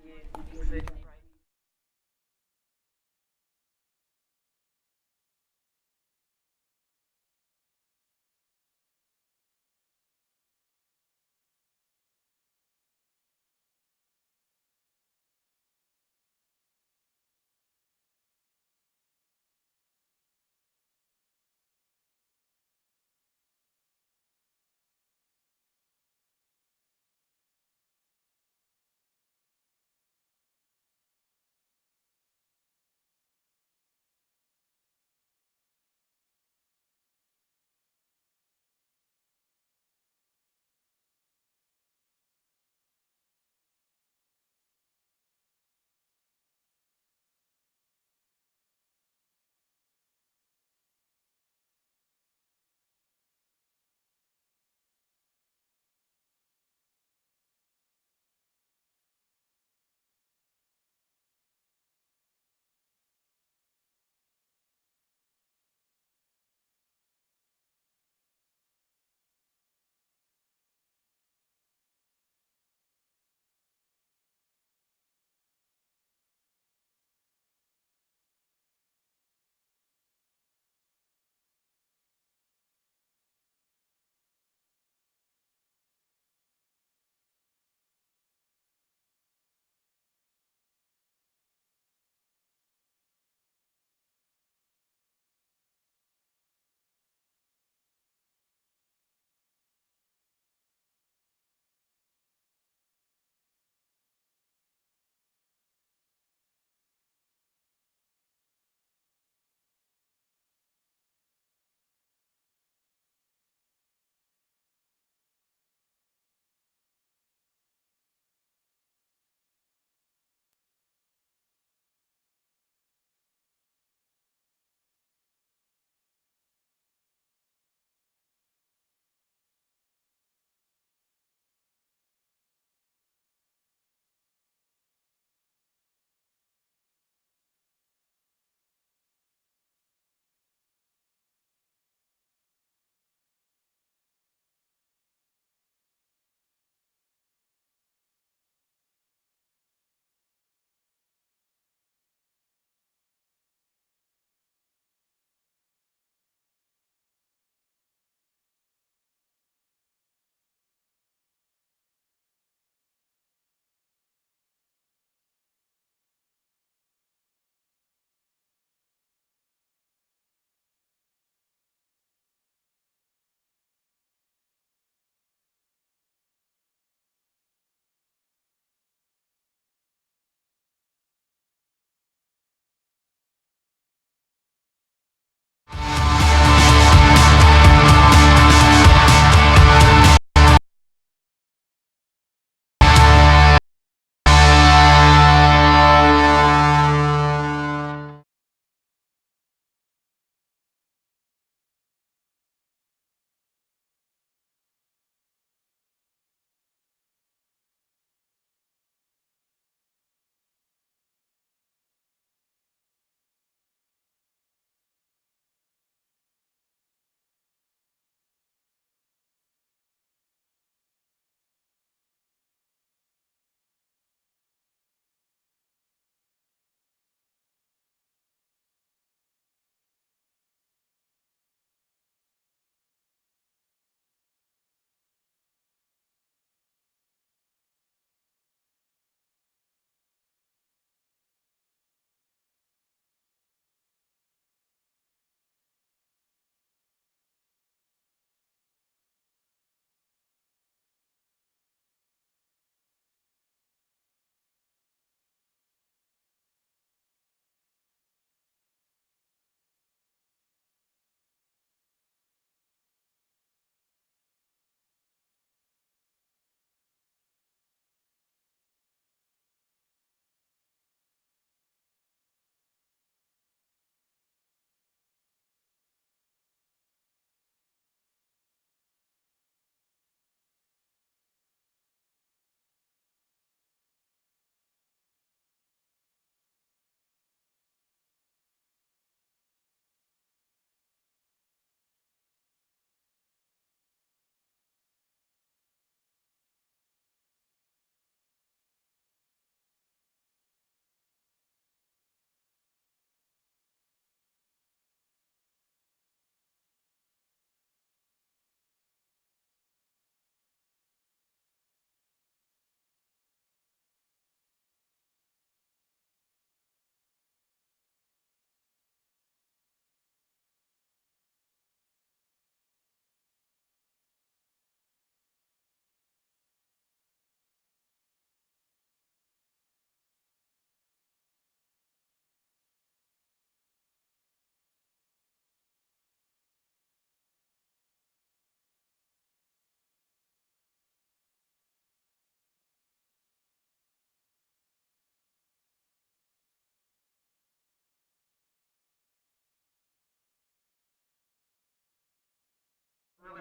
Yeah, exactly right.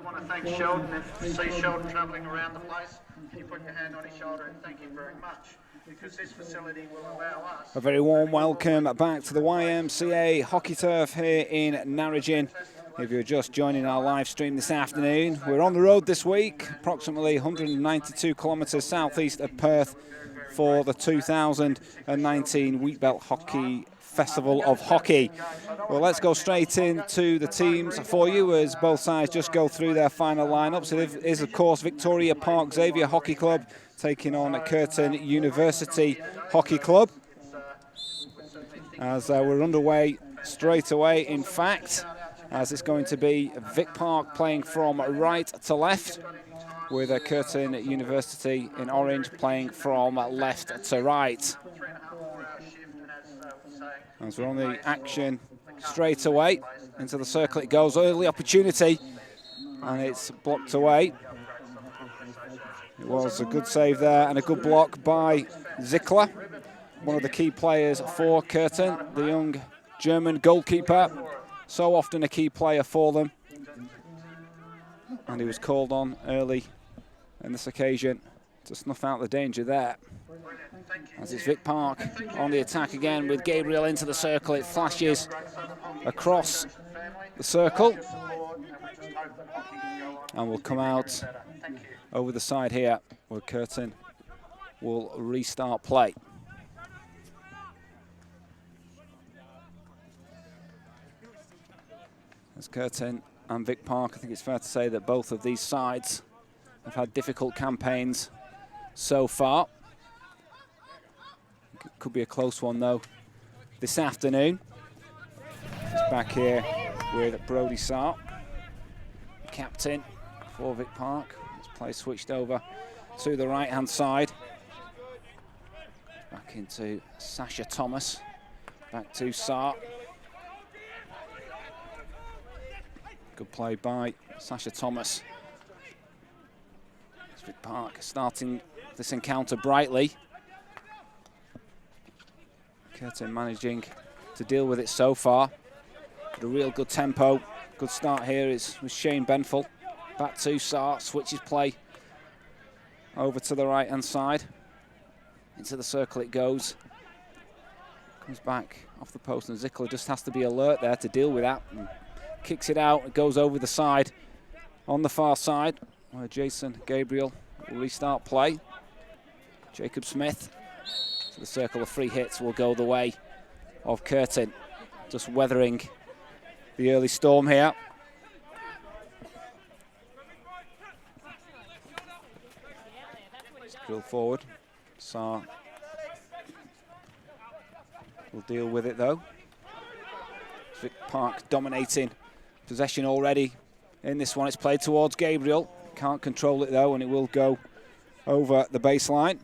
want to thank Sheldon. If you see Sheldon travelling around the place, can you put your hand on his shoulder and thank him very much, because this facility will allow us... A very warm welcome back to the YMCA hockey turf here in Narrogin. If you're just joining our live stream this afternoon, we're on the road this week, approximately 192 kilometres southeast of Perth for the 2019 Wheatbelt Hockey Festival of Hockey. Well, let's go straight into the teams for you as both sides just go through their final lineups. It is, of course, Victoria Park Xavier Hockey Club taking on Curtn University Hockey Club. As we're underway straight away, in fact, as it's going to be Vic Park playing from right to left, with Curtn University in orange playing from left to right. As we're on the action straight away, into the circle it goes, early opportunity, and it's blocked away. It was a good save there and a good block by Zickler, one of the key players for Curtin, the young German goalkeeper, so often a key player for them. And he was called on early in this occasion to snuff out the danger there. As it's Vic Park on the attack again with Gabriel into the circle. It flashes across the circle and will come out over the side here where Curtin will restart play. As Curtin and Vic Park, I think it's fair to say that both of these sides have had difficult campaigns so far. Could be a close one though this afternoon. Just back here with Brody Sarp, captain for Vic Park. This play switched over to the right hand side. Back into Sasha Thomas. Back to Sarp. Good play by Sasha Thomas. Vic Park starting this encounter brightly. Curtin managing to deal with it so far. But a real good tempo. Good start here is with Shane Benful. Back to Sarp, switches play over to the right hand side. Into the circle it goes. Comes back off the post and Zickler just has to be alert there to deal with that. And kicks it out, it goes over the side on the far side where Jason Gabriel will restart play. Jacob Smith to the circle of free hits will go the way of Curtin, just weathering the early storm here. Drill forward. Sarr will deal with it though. Vic Park dominating possession already in this one. It's played towards Gabriel. Can't control it though, and it will go over the baseline.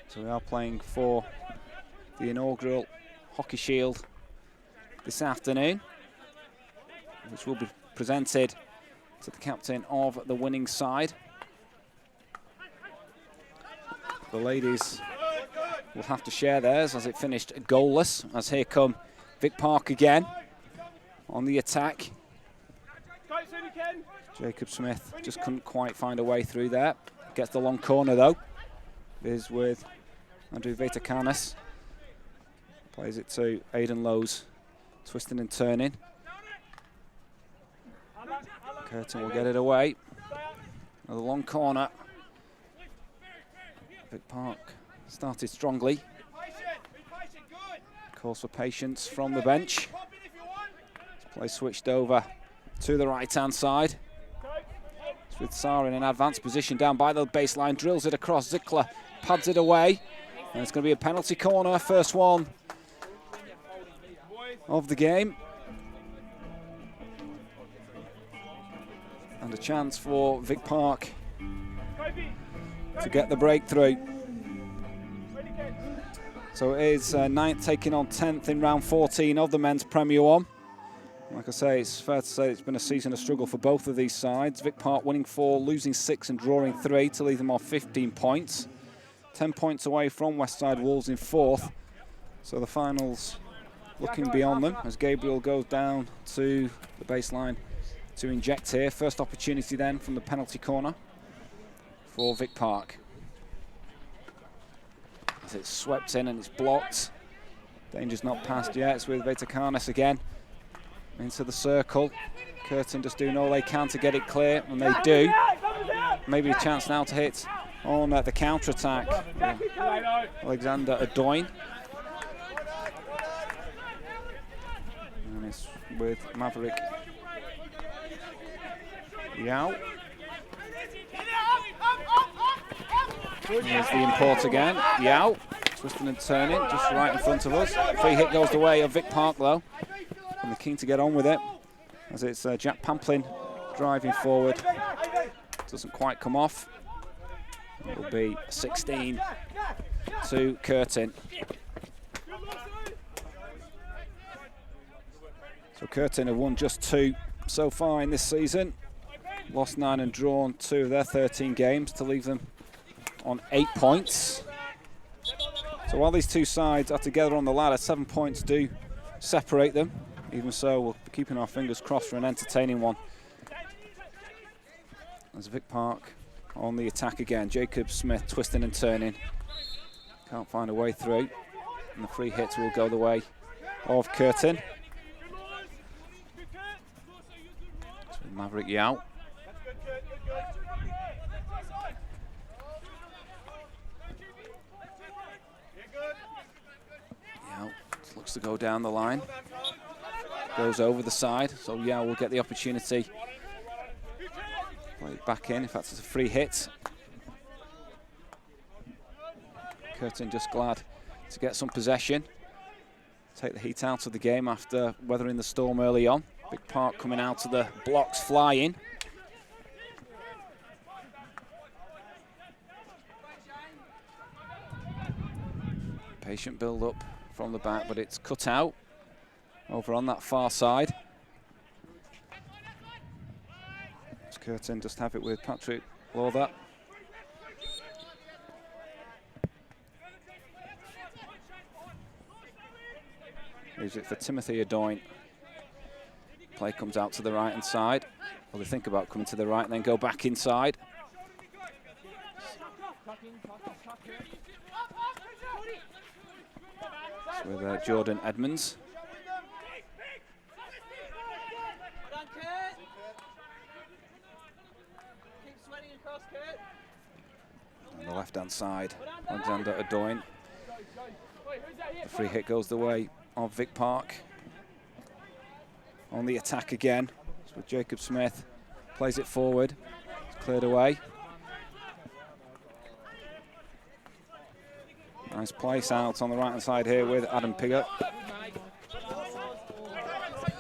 So we are playing for the inaugural Hockey Shield this afternoon, which will be presented to the captain of the winning side. The ladies will have to share theirs as it finished goalless, as here come Vic Park again on the attack. Jacob Smith just couldn't quite find a way through there. Gets the long corner though. Is with Andrew Vetakanis. Plays it to Aidan Lowe's, twisting and turning. Curtin will get it away. Another long corner. Vic Park started strongly. Calls for patience from the bench. This play switched over to the right-hand side. It's with Sarr in an advanced position down by the baseline. Drills it across. Zickler pads it away. And it's going to be a penalty corner. First one of the game. And a chance for Vic Park to get the breakthrough. So it is 9th taking on 10th in round 14 of the men's Premier 1. Like I say, it's fair to say it's been a season of struggle for both of these sides. Vic Park winning 4, losing 6 and drawing 3 to leave them off 15 points. 10 points away from Westside Wolves in 4th. So the finals looking beyond them as Gabriel goes down to the baseline to inject here. First opportunity then from the penalty corner for Vic Park. As it's swept in and it's blocked. Danger's not passed yet. It's with Vetakarnas again. Into the circle. Curtin just doing all they can to get it clear, and they do. Maybe a chance now to hit on the counter-attack. Alexander Adoin. And it's with Maverick Yao. Here's the import again. Yao, twisting and turning, just right in front of us. Free hit goes the way of Vic Park, though. And they're keen to get on with it. As it's Jack Pamplin driving forward. Doesn't quite come off. It will be 16 to Curtin. So Curtin have won just 2 so far in this season. Lost 9 and drawn 2 of their 13 games to leave them on 8 points. So while these two sides are together on the ladder, 7 points do separate them. Even so, we'll be keeping our fingers crossed for an entertaining one. As Vic Park on the attack again. Jacob Smith twisting and turning. Can't find a way through. And the free hit will go the way of Curtin. So Maverick Yao. Yao looks to go down the line. Goes over the side, so Yao will get the opportunity. Play it back in if that's a free hit. Curtin just glad to get some possession. Take the heat out of the game after weathering the storm early on. Vic Park coming out of the blocks flying. Patient build up from the back, but it's cut out over on that far side. Curtin just have it with Patrick Lawther. Leaves it for Timothy Adoin. Play comes out to the right-hand side. Well, they think about coming to the right and then go back inside. It's with Jordan Edmonds. On the left-hand side, Alexander Adoin. The free hit goes the way of Vic Park. On the attack again, it's with Jacob Smith. Plays it forward, it's cleared away. Nice place out on the right-hand side here with Adam Piggott.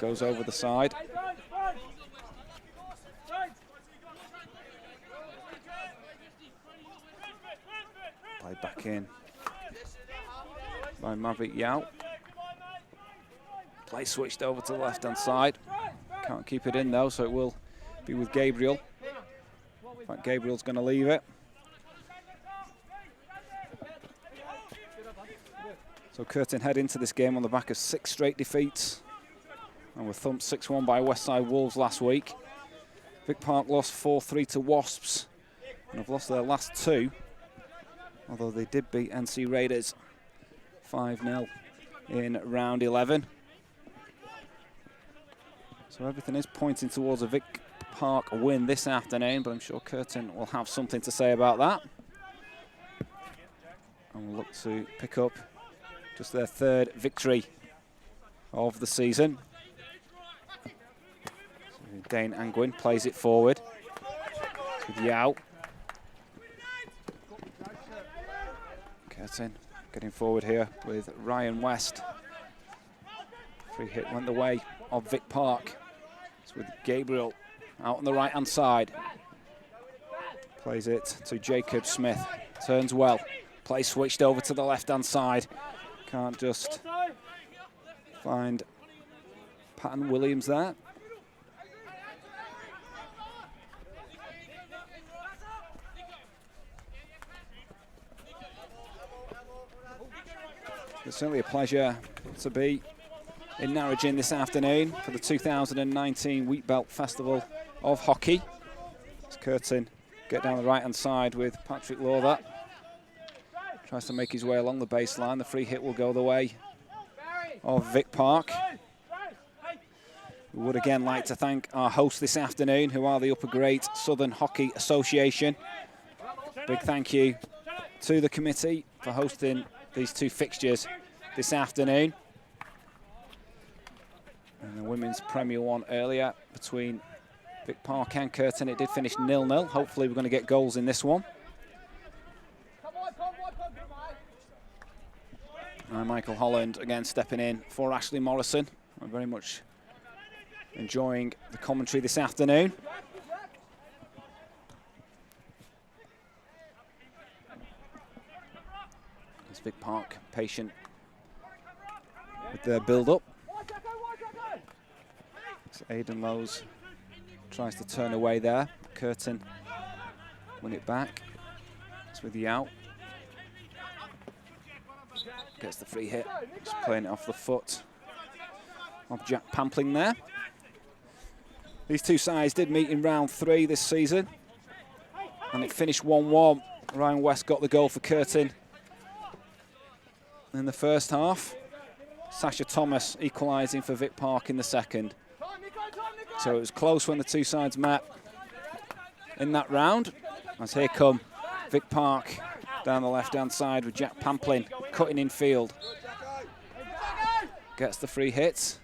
Goes over the side. Played back in by Maverick Yao. Play switched over to the left-hand side. Can't keep it in though, so it will be with Gabriel. In fact, Gabriel's going to leave it. So Curtin head into this game on the back of 6 straight defeats. And were thumped 6-1 by Westside Wolves last week. Vic Park lost 4-3 to Wasps and have lost their last 2. Although they did beat NC Raiders 5-0 in round 11. So everything is pointing towards a Vic Park win this afternoon, but I'm sure Curtin will have something to say about that. And we'll look to pick up just their 3rd victory of the season. So Dane Angwin plays it forward with Yao. Curtin getting forward here with Ryan West. Free hit went the way of Vic Park. It's with Gabriel out on the right-hand side. Plays it to Jacob Smith. Turns well. Play switched over to the left-hand side. Can't just find Patton Williams there. It's certainly a pleasure to be in Narrogin this afternoon for the 2019 Wheat Belt Festival of Hockey. As Curtin get down the right-hand side with Patrick Lawther. Tries to make his way along the baseline. The free hit will go the way of Vic Park. We would again like to thank our hosts this afternoon, who are the Upper Great Southern Hockey Association. Big thank you to the committee for hosting these two fixtures this afternoon. And the Women's Premier one earlier between Vic Park and Curtin. It did finish 0-0. Hopefully we're going to get goals in this one. And Michael Holland again stepping in for Ashley Morrison. I'm very much enjoying the commentary this afternoon. Is Vic Park patient with their build-up? So Aidan Lowe's tries to turn away there. Curtin win it back. It's with the out. Gets the free hit. Just playing it off the foot of Jack Pampling there. These two sides did meet in round 3 this season, and it finished 1-1. Ryan West got the goal for Curtin in the first half. Sasha Thomas equalising for Vic Park in the second. So it was close when the two sides met in that round. As here come Vic Park down the left-hand side with Jack Pamplin cutting in field. Gets the free hit.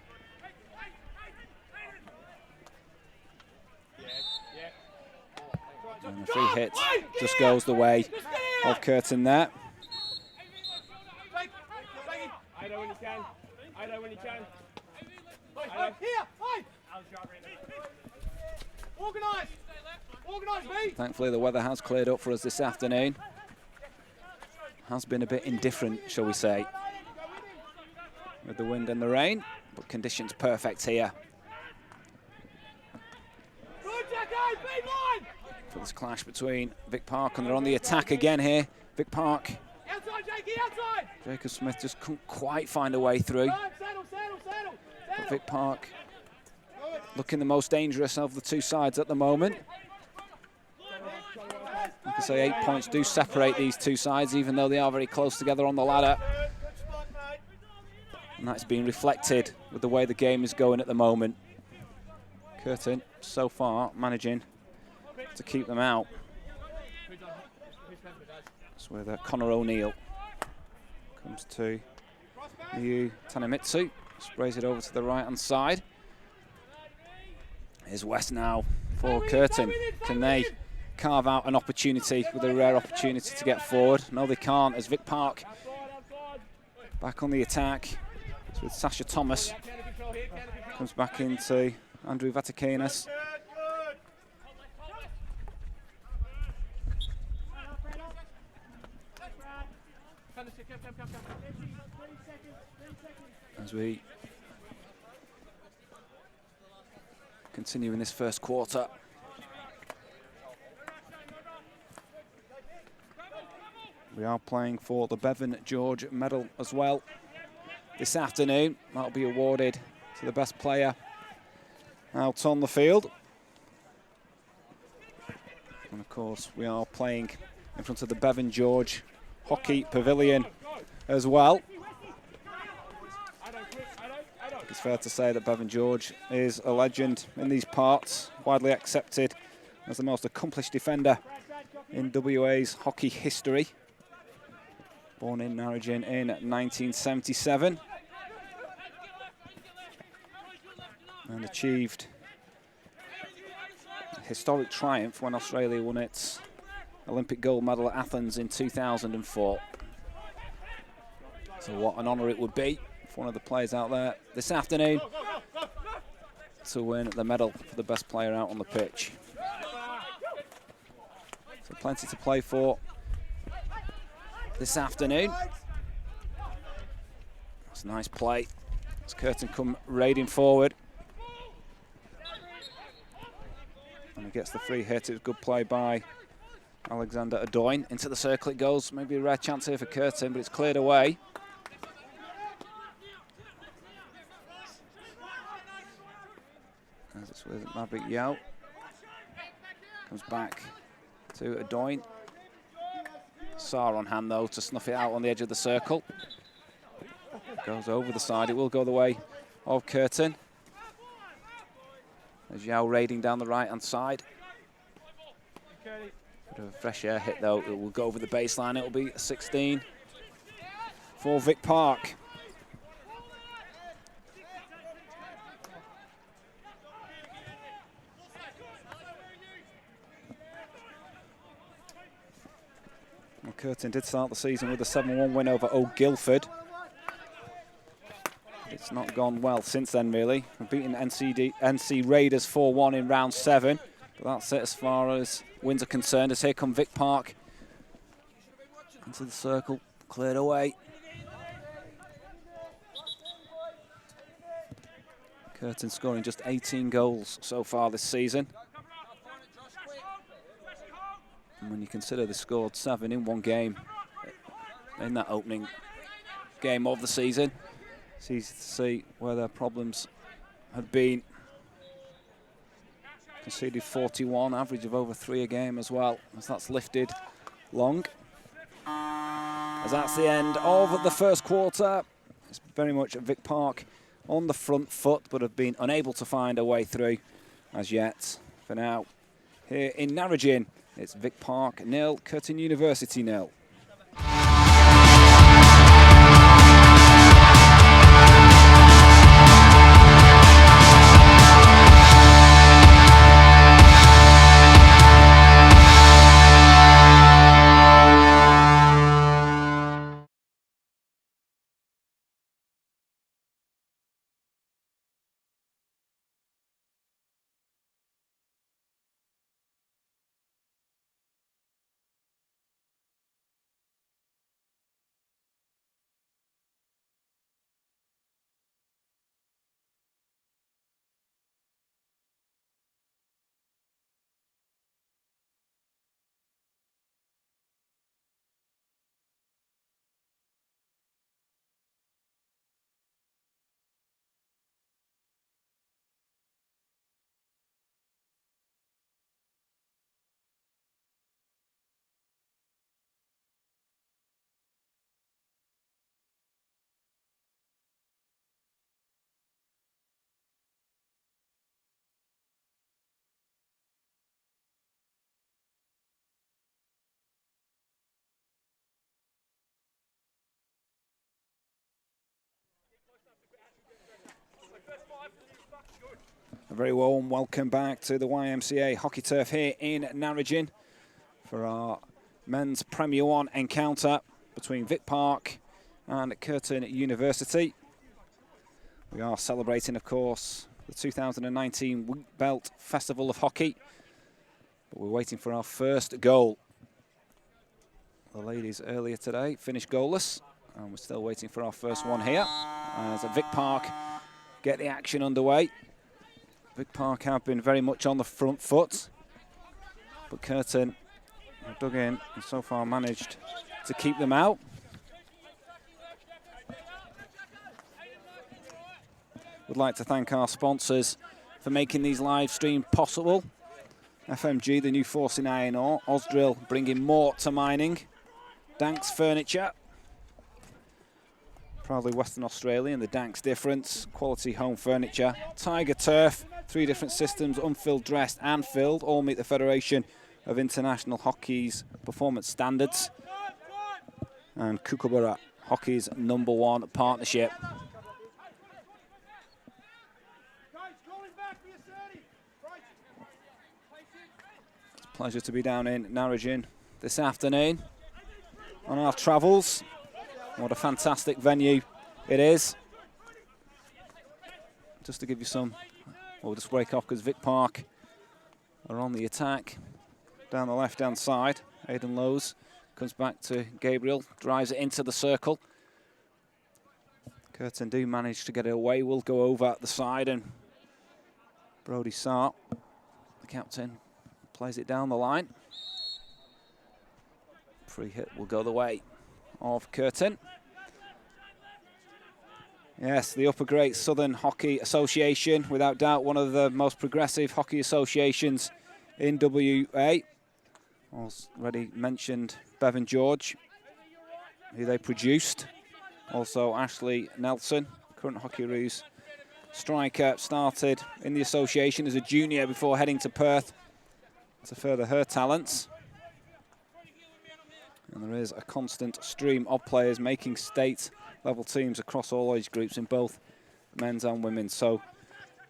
And the free hit just goes the way of Curtin there. Thankfully the weather has cleared up for us this afternoon. Has been a bit indifferent, shall we say, with the wind and the rain, but conditions perfect here for this clash between Vic Park, and they're on the attack again here. Vic Park. Jacob Smith just couldn't quite find a way through. But Vic Park looking the most dangerous of the two sides at the moment. Like I say, 8 points do separate these two sides, even though they are very close together on the ladder. And that's been reflected with the way the game is going at the moment. Curtin, so far, managing to keep them out. It's with Connor O'Neill. Comes to Ryu Tanemitsu. Sprays it over to the right-hand side. Here's West now for Curtin. Can they carve out an opportunity with a rare opportunity to get forward? No, they can't, as Vic Park back on the attack. It's with Sasha Thomas. Comes back into Andrew Vatikanis. As we continue in this first quarter. We are playing for the Bevan George medal as well this afternoon. That'll be awarded to the best player out on the field. And of course, we are playing in front of the Bevan George Hockey Pavilion as well. It's fair to say that Bevan George is a legend in these parts, widely accepted as the most accomplished defender in WA's hockey history. Born in Narrogin in 1977 and achieved a historic triumph when Australia won its Olympic gold medal at Athens in 2004. So what an honour it would be for one of the players out there this afternoon to win the medal for the best player out on the pitch. So plenty to play for this afternoon. That's a nice play. As Curtin come raiding forward. And he gets the free hit. It was good play by Alexander Adoyne. Into the circle it goes. Maybe a rare chance here for Curtin, but it's cleared away. As it's with Maverick Yao. Comes back to Adoyne. Saar on hand though to snuff it out on the edge of the circle. Goes over the side, it will go the way of Curtin. As Yao raiding down the right hand side. Bit of a fresh air hit though, it will go over the baseline, it will be 16 for Vic Park. Well, Curtin did start the season with a 7-1 win over Old Guildford. It's not gone well since then, really. We've beaten NC Raiders 4-1 in round 7. But that's it as far as wins are concerned, as here come Vic Park. Into the circle, cleared away. Curtin scoring just 18 goals so far this season. And when you consider they scored 7 in one game in that opening game of the season, it's easy to see where their problems have been. Conceded 41, average of over 3 a game as well, as that's lifted long. As that's the end of the first quarter. It's very much Vic Park on the front foot, but have been unable to find a way through as yet. For now, here in Narrogin, it's Vic Park 0, Curtn University 0. A very warm welcome back to the YMCA hockey turf here in Narrogin for our men's Premier 1 encounter between Vic Park and Curtn University. We are celebrating, of course, the 2019 Wheat Belt Festival of Hockey, but we're waiting for our first goal. The ladies earlier today finished goalless, and we're still waiting for our first one here as Vic Park get the action underway. Vic Park have been very much on the front foot, but Curtin have dug in and so far managed to keep them out. Would like to thank our sponsors for making these live streams possible. FMG, the new force in iron ore. Osdrill, bringing more to mining. Danks Furniture. Proudly Western Australian, the Danks difference. Quality home furniture. Tiger Turf, 3 different systems, unfilled, dressed and filled. All meet the Federation of International Hockey's performance standards. And Kookaburra, hockey's #1 partnership. It's a pleasure to be down in Narrogin this afternoon on our travels. What a fantastic venue it is. Just to give you some, we'll just break off because Vic Park are on the attack. Down the left-hand side, Aidan Lowe's comes back to Gabriel, drives it into the circle. Curtin do manage to get it away, will go over the side, and Brody Saar, the captain, plays it down the line. Free hit will go the way of Curtin. Yes, the Upper Great Southern Hockey Association, without doubt one of the most progressive hockey associations in WA. Already mentioned Bevan George, who they produced. Also Ashley Nelson, current Hockeyroos striker, started in the association as a junior before heading to Perth to further her talents. And there is a constant stream of players making state-level teams across all age groups in both men's and women's. So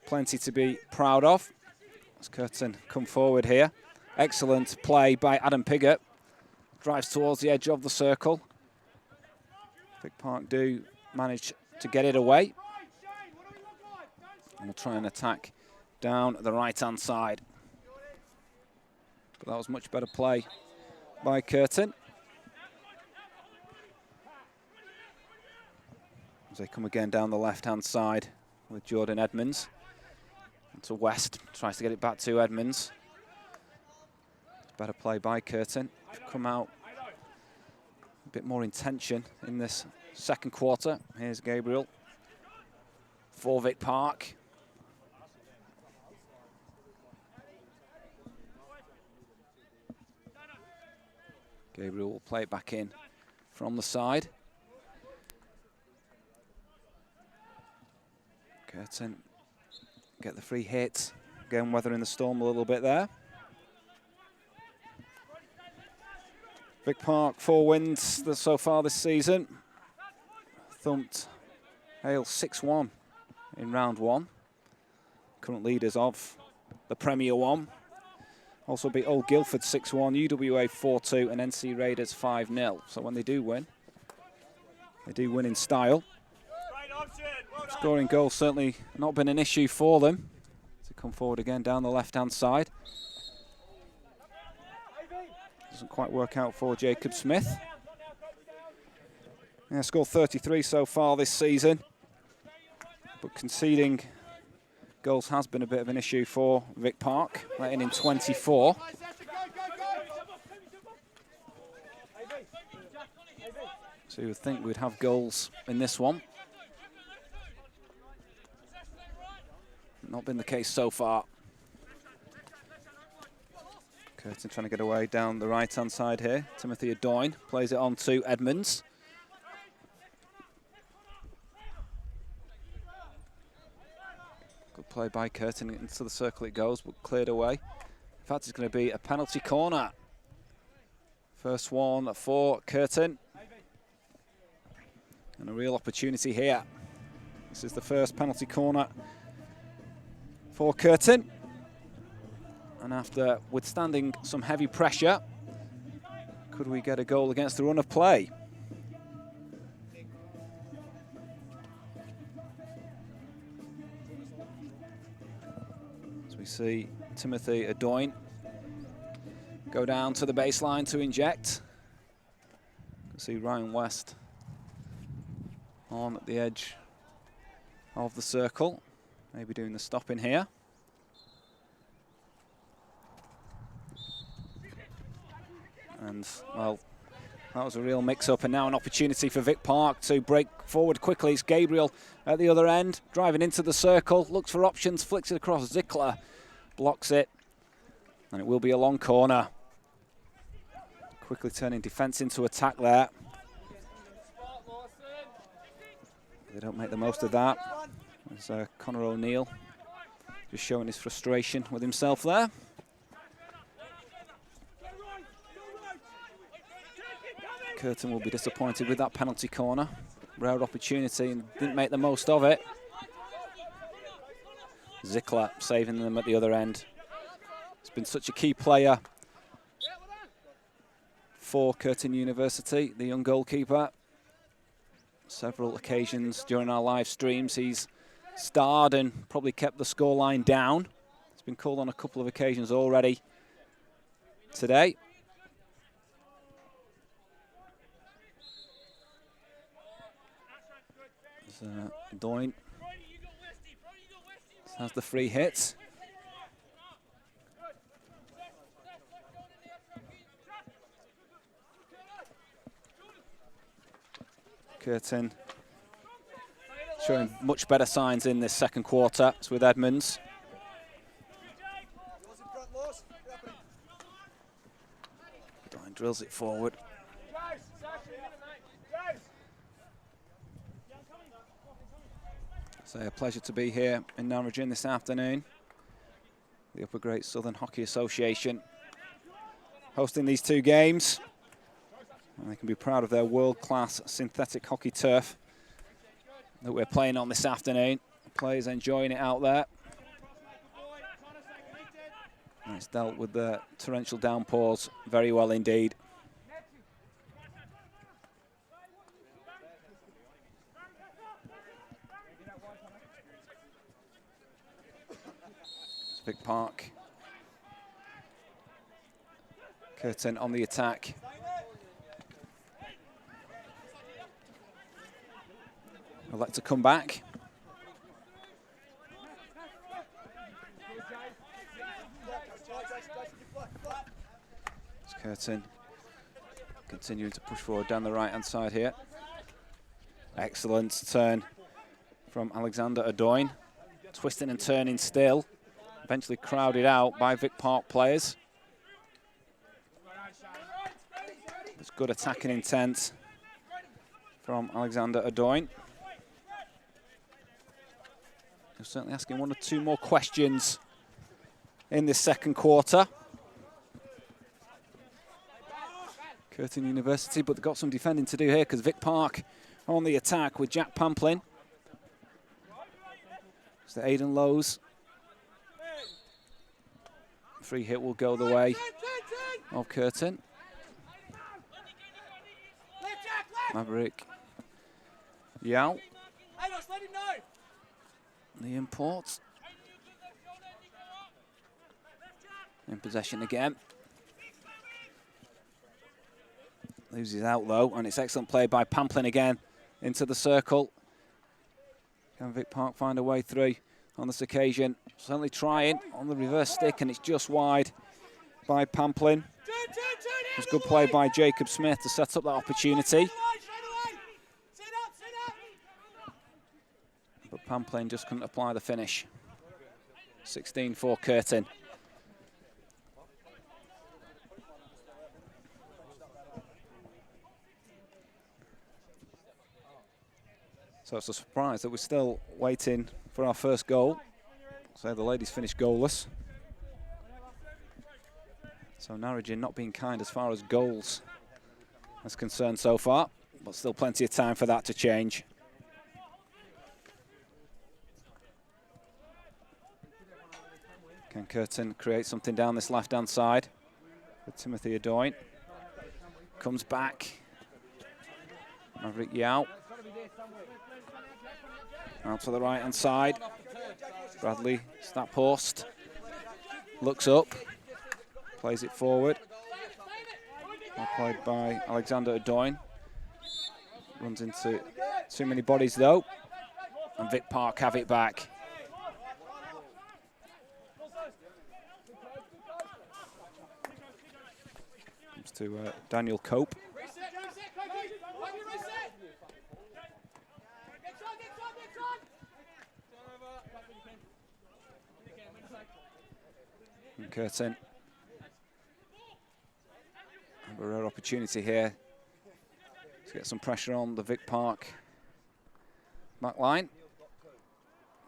plenty to be proud of. As Curtin come forward here. Excellent play by Adam Piggott. Drives towards the edge of the circle. Vic Park do manage to get it away. And we'll try and attack down the right-hand side. But that was much better play by Curtin. As they come again down the left-hand side with Jordan Edmonds. To West, tries to get it back to Edmonds. Better play by Curtin. Come out a bit more intention in this second quarter. Here's Gabriel for Vic Park. Gabriel will play it back in from the side. Curtin get the free hit. Again, weathering the storm a little bit there. Vic Park, 4 wins so far this season. Thumped Hale 6-1 in round 1. Current leaders of the Premier 1. Also beat Old Guildford 6-1, UWA 4-2 and NC Raiders 5-0. So when they do win in style. Scoring goals certainly not been an issue for them. To come forward again down the left-hand side. Doesn't quite work out for Jacob Smith. Yeah, scored 33 so far this season. But conceding goals has been a bit of an issue for Vic Park, letting in 24. So you would think we'd have goals in this one. Not been the case so far. Curtin trying to get away down the right-hand side here. Timothy Adoyne plays it on to Edmonds. Good play by Curtin. Into the circle it goes, but cleared away. In fact, it's going to be a penalty corner. First one for Curtin. And a real opportunity here. This is the first penalty corner for Curtin. And after withstanding some heavy pressure, could we get a goal against the run of play? As we see Timothy Adoyne go down to the baseline to inject. You can see Ryan West on at the edge of the circle, maybe doing the stopping here. And, well, that was a real mix-up, and now an opportunity for Vic Park to break forward quickly. It's Gabriel at the other end, driving into the circle, looks for options, flicks it across. Zickler blocks it, and it will be a long corner. Quickly turning defence into attack there. They don't make the most of that. There's Connor O'Neill just showing his frustration with himself there. Curtin will be disappointed with that penalty corner. Rare opportunity and didn't make the most of it. Zickler saving them at the other end. He's been such a key player for Curtin University, the young goalkeeper. Several occasions during our live streams he's starred and probably kept the scoreline down. He's been called on a couple of occasions already today. Doyne has the free hit. Curtin showing much better signs in this second quarter. It's with Edmonds. Doyne drills it forward. So a pleasure to be here in Narrogin this afternoon. The Upper Great Southern Hockey Association hosting these two games. And they can be proud of their world-class synthetic hockey turf that we're playing on this afternoon. The players enjoying it out there. And it's dealt with the torrential downpours very well indeed. It's Vic Park. Curtin on the attack. I'd like to come back. It's Curtin continuing to push forward down the right-hand side here. Excellent turn from Alexander Doyne. Twisting and turning still. Eventually crowded out by Vic Park players. It's good attacking intent from Alexander Doyne. He's certainly asking one or two more questions in this second quarter. Curtn University, but they've got some defending to do here because Vic Park on the attack with Jack Pamplin. It's the Aidan Lowe's. Free hit will go the way of Curtin. Maverick Yao. The imports. In possession again. Loses out though, and it's excellent play by Pamplin again into the circle. Can Vic Park find a way through on this occasion? Certainly trying on the reverse stick, and it's just wide by Pamplin. It's good play by Jacob Smith to set up that opportunity. But Pamplin just couldn't apply the finish. 16 for Curtin. So it's a surprise that we're still waiting for our first goal. So the ladies finished goalless. So Narrogin not being kind as far as goals is concerned so far, but still plenty of time for that to change. Can Curtin create something down this left-hand side with Timothy Doyne? Comes back. Maverick Yao. Out to the right-hand side. Bradley Staphorst looks up, plays it forward. Well played by Alexander Doyne. Runs into too many bodies though, and Vic Park have it back. Comes to Daniel Cope. And Curtin have a rare opportunity here to get some pressure on the Vic Park back line.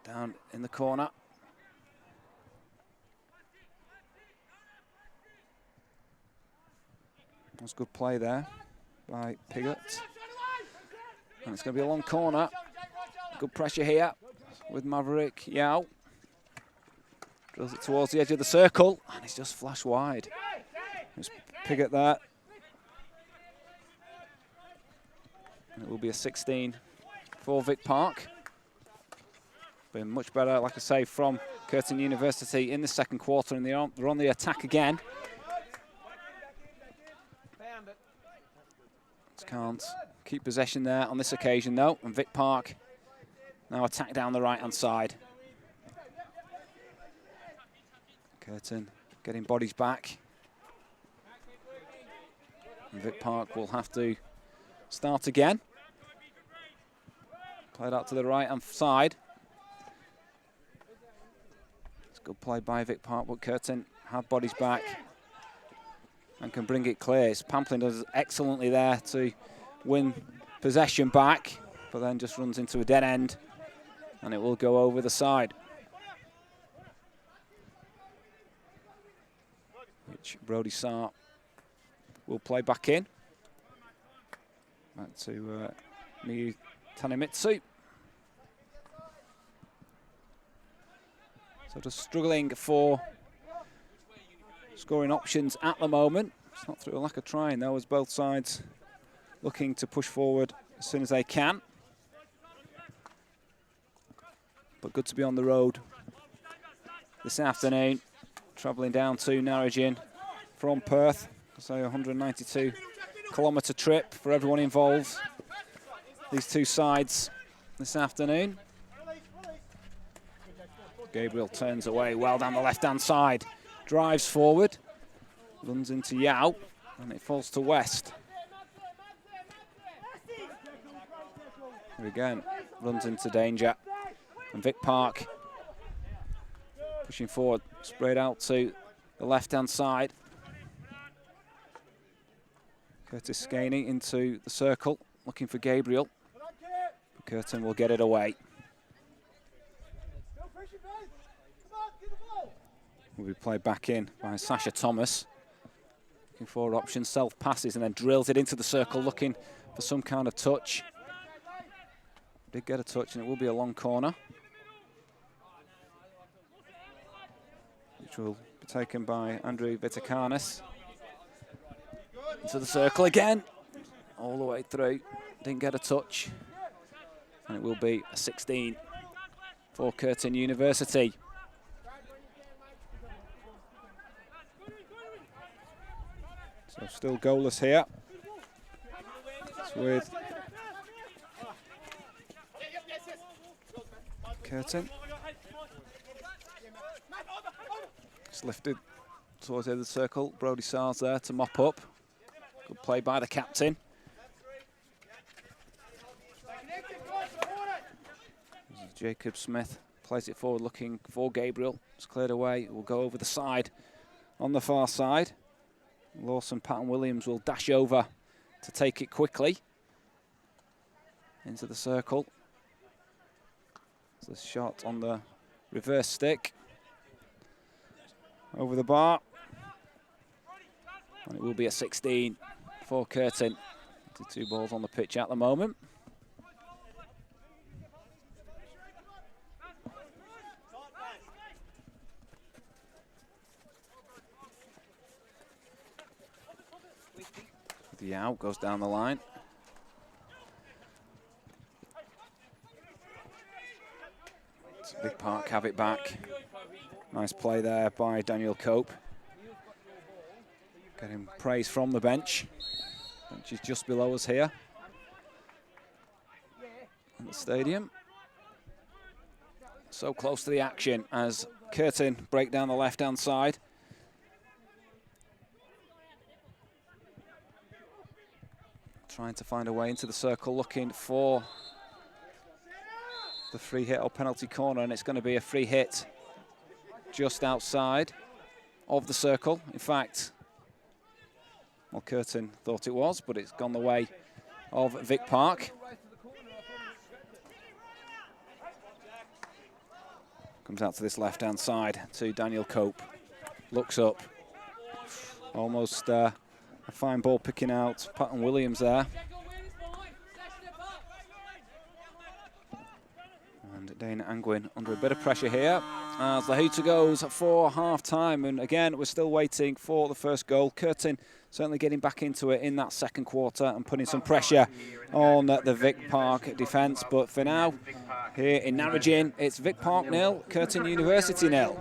Down in the corner. That's good play there by Piggott. And it's going to be a long corner. Good pressure here with Maverick Yao. Drills it towards the edge of the circle, and it's just flashed wide. There's Piggott there. And it will be a 16 for Vic Park. Been much better, like I say, from Curtin University in the second quarter, and they're on the attack again. Just can't keep possession there on this occasion, though, and Vic Park now attack down the right-hand side. Curtin getting bodies back. And Vic Park will have to start again. Played out to the right-hand side. It's good play by Vic Park, but Curtin have bodies back and can bring it clear. Pamplin does excellently there to win possession back, but then just runs into a dead end, and it will go over the side. Which Brody Sarr will play back in. Back to Miyu Tanemitsu. So just struggling for scoring options at the moment. It's not through a lack of trying though, as both sides looking to push forward as soon as they can. But good to be on the road this afternoon, travelling down to Narrogin from Perth. So a 192-kilometre trip for everyone involved. These two sides this afternoon. Gabriel turns away well down the left-hand side, drives forward, runs into Yao, and it falls to West. Here again, runs into danger. And Vic Park pushing forward, sprayed out to the left-hand side. Curtis Skaney into the circle, looking for Gabriel. Curtin will get it away. Will be played back in by Sasha Thomas. Looking for options, self-passes, and then drills it into the circle, looking for some kind of touch. Did get a touch, and it will be a long corner, which will be taken by Andrew Vitakanis. Into the circle again, all the way through. Didn't get a touch, and it will be a 16 for Curtn University. So still goalless here. It's with Curtin. It's lifted towards the end of the circle. Brody Sarr's there to mop up. Good play by the captain. Jacob Smith plays it forward, looking for Gabriel. It's cleared away. It will go over the side on the far side. Lawson Patton Williams will dash over to take it quickly into the circle. It's a shot on the reverse stick over the bar, and it will be a 16 for Curtin. 2 balls on the pitch at the moment. The out goes down the line. Vic Park have it back. Nice play there by Daniel Cope. Getting praise from the bench. Bench is just below us here in the stadium. So close to the action as Curtin break down the left-hand side. Trying to find a way into the circle, looking for the free hit or penalty corner, and it's going to be a free hit just outside of the circle. In fact, well, Curtin thought it was, but it's gone the way of Vic Park. Comes out to this left-hand side to Daniel Cope. Looks up. Almost a fine ball picking out Patton Williams there. And Dana Angwin under a bit of pressure here as the hooter goes for half-time. And again, we're still waiting for the first goal. Curtin certainly getting back into it in that second quarter and putting some pressure on the Vic Park defence. But for now, here in Narrogin, it's Vic Park 0, Curtin University 0.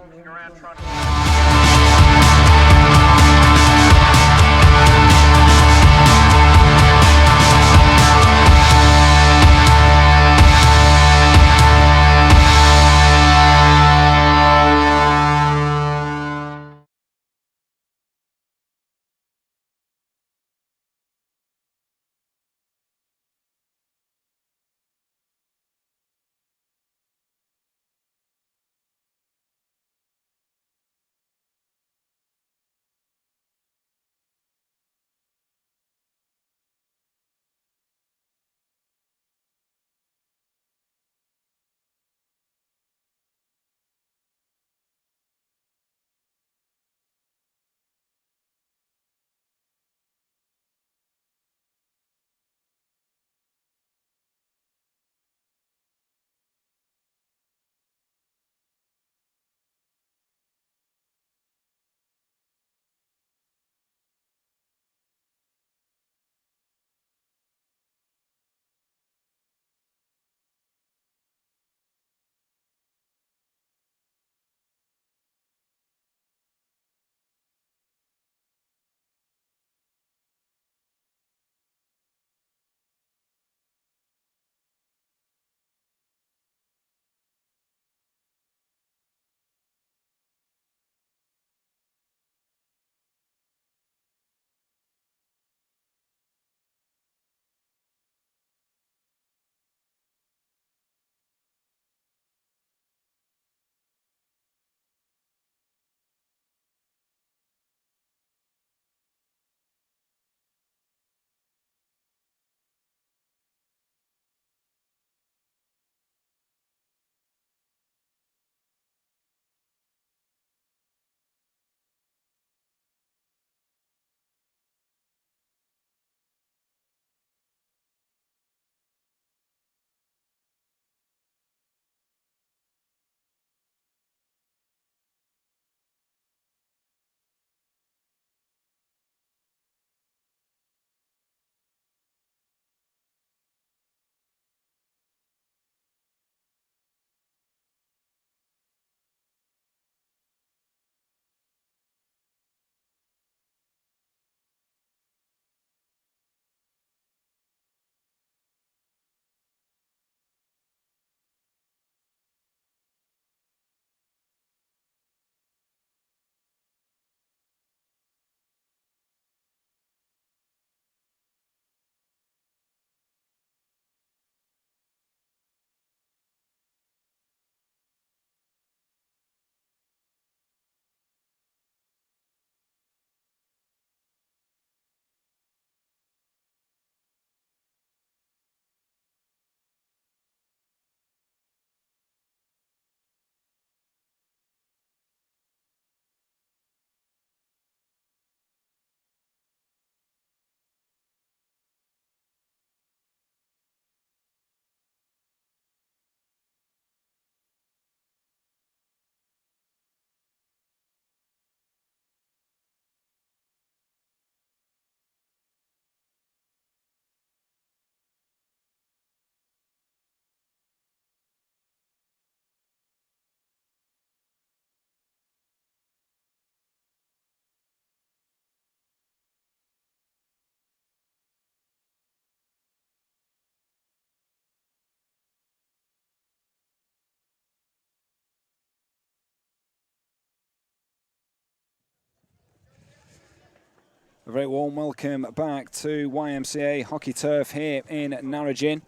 very warm welcome back to YMCA Hockey Turf here in Narrogin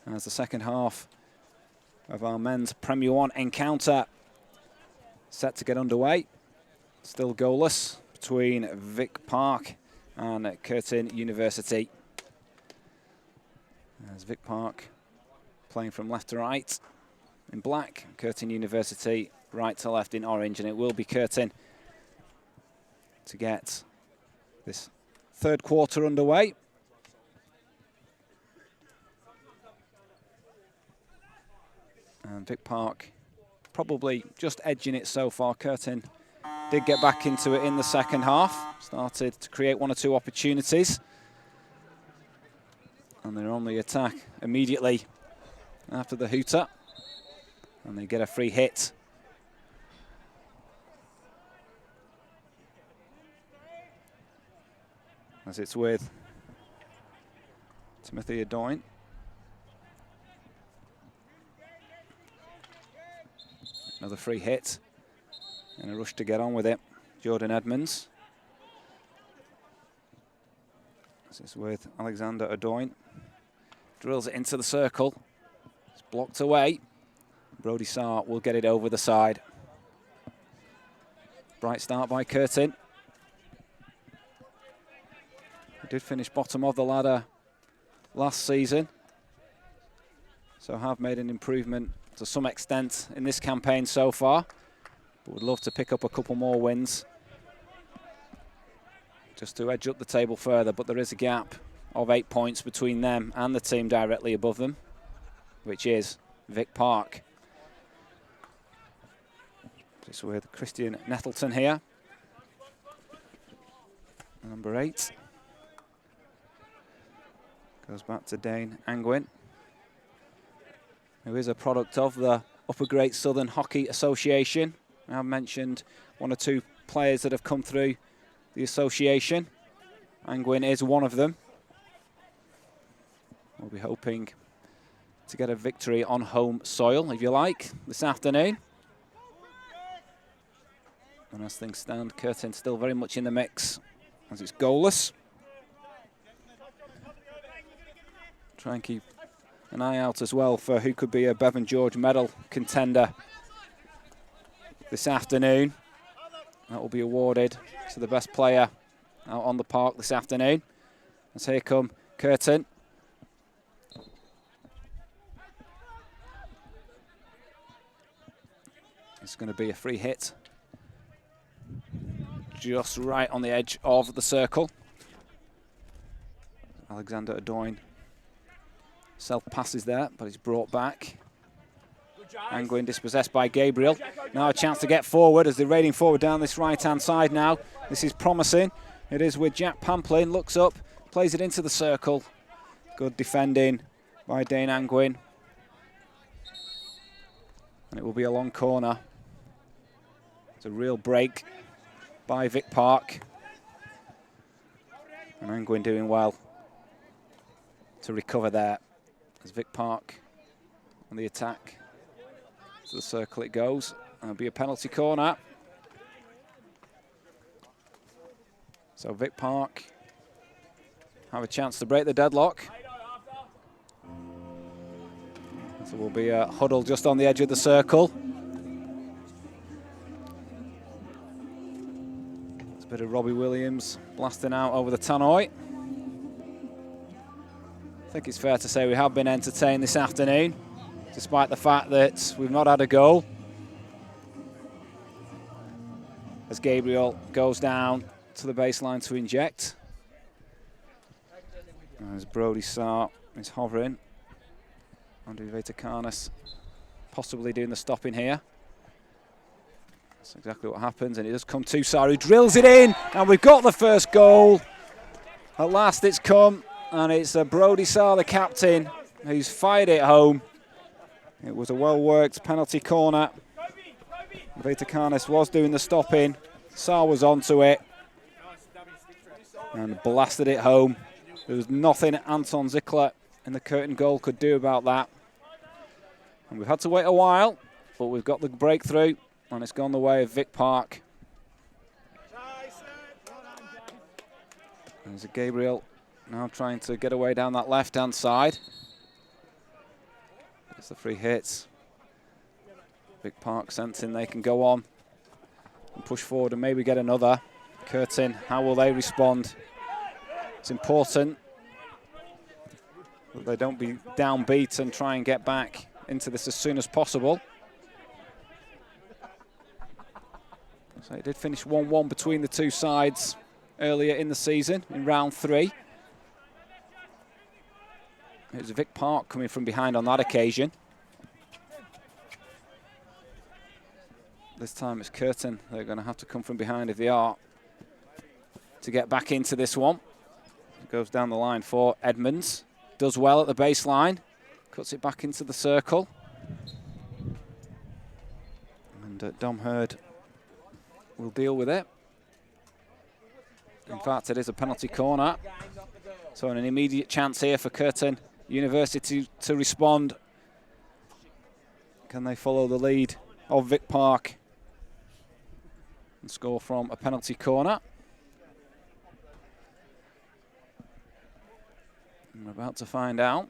as the second half of our men's Premier 1 encounter set to get underway. Still goalless between Vic Park and Curtn University. As Vic Park playing from left to right in black, Curtn University right to left in orange, and it will be Curtin to get this third quarter underway. And Vic Park probably just edging it so far. Curtin did get back into it in the second half, started to create one or two opportunities. And they're on the attack immediately after the hooter. And they get a free hit. As it's with Timothy Adoyne. Another free hit. And a rush to get on with it. Jordan Edmonds. As it's with Alexander Adoyne. Drills it into the circle. It's blocked away. Brody Sarr will get it over the side. Bright start by Curtin. Did finish bottom of the ladder last season, so have made an improvement to some extent in this campaign so far, but would love to pick up a couple more wins just to edge up the table further. But there is a gap of 8 points between them and the team directly above them, which is Vic Park. Just with Christian Nettleton here, number 8. Goes back to Dane Angwin, who is a product of the Upper Great Southern Hockey Association. I've mentioned one or two players that have come through the association. Angwin is one of them. We'll be hoping to get a victory on home soil, if you like, this afternoon. And as things stand, Curtin still very much in the mix as it's goalless. Try and keep an eye out as well for who could be a Bevan George medal contender this afternoon. That will be awarded to the best player out on the park this afternoon. As here come Curtin. It's going to be a free hit. Just right on the edge of the circle. Alexander Adoyne self-passes there, but he's brought back. Angwin dispossessed by Gabriel. Now a chance to get forward as they're raiding forward down this right-hand side now. This is promising. It is with Jack Pamplin. Looks up, plays it into the circle. Good defending by Dane Angwin. And it will be a long corner. It's a real break by Vic Park. And Angwin doing well to recover there. As Vic Park on the attack. To the circle it goes. It'll be a penalty corner. So Vic Park have a chance to break the deadlock. So we'll be a huddle just on the edge of the circle. There's a bit of Robbie Williams blasting out over the tannoy. I think it's fair to say we have been entertained this afternoon, despite the fact that we've not had a goal. As Gabriel goes down to the baseline to inject. As Brody Sarr is hovering. Andrew Veitakanis possibly doing the stopping here. That's exactly what happens, and it does come to Sarr, who drills it in, and we've got the first goal. At last it's come. And it's Brody Sarr, the captain, who's fired it home. It was a well-worked penalty corner. Veitakanis was doing the stopping. Sarr was onto it and blasted it home. There was nothing Anton Zickler in the Curtin goal could do about that. And we've had to wait a while, but we've got the breakthrough, and it's gone the way of Vic Park. There's a Gabriel now trying to get away down that left-hand side. It's the free hits. Vic Park sensing they can go on and push forward and maybe get another. Curtin, how will they respond? It's important that they don't be downbeat and try and get back into this as soon as possible. So it did finish 1-1 between the two sides earlier in the season in round 3. It was Vic Park coming from behind on that occasion. This time it's Curtin. They're going to have to come from behind if they are to get back into this one. It goes down the line for Edmonds. Does well at the baseline. Cuts it back into the circle. And Dom Hurd will deal with it. In fact, it is a penalty corner. So an immediate chance here for Curtin University to respond. Can they follow the lead of Vic Park and score from a penalty corner? And we're about to find out.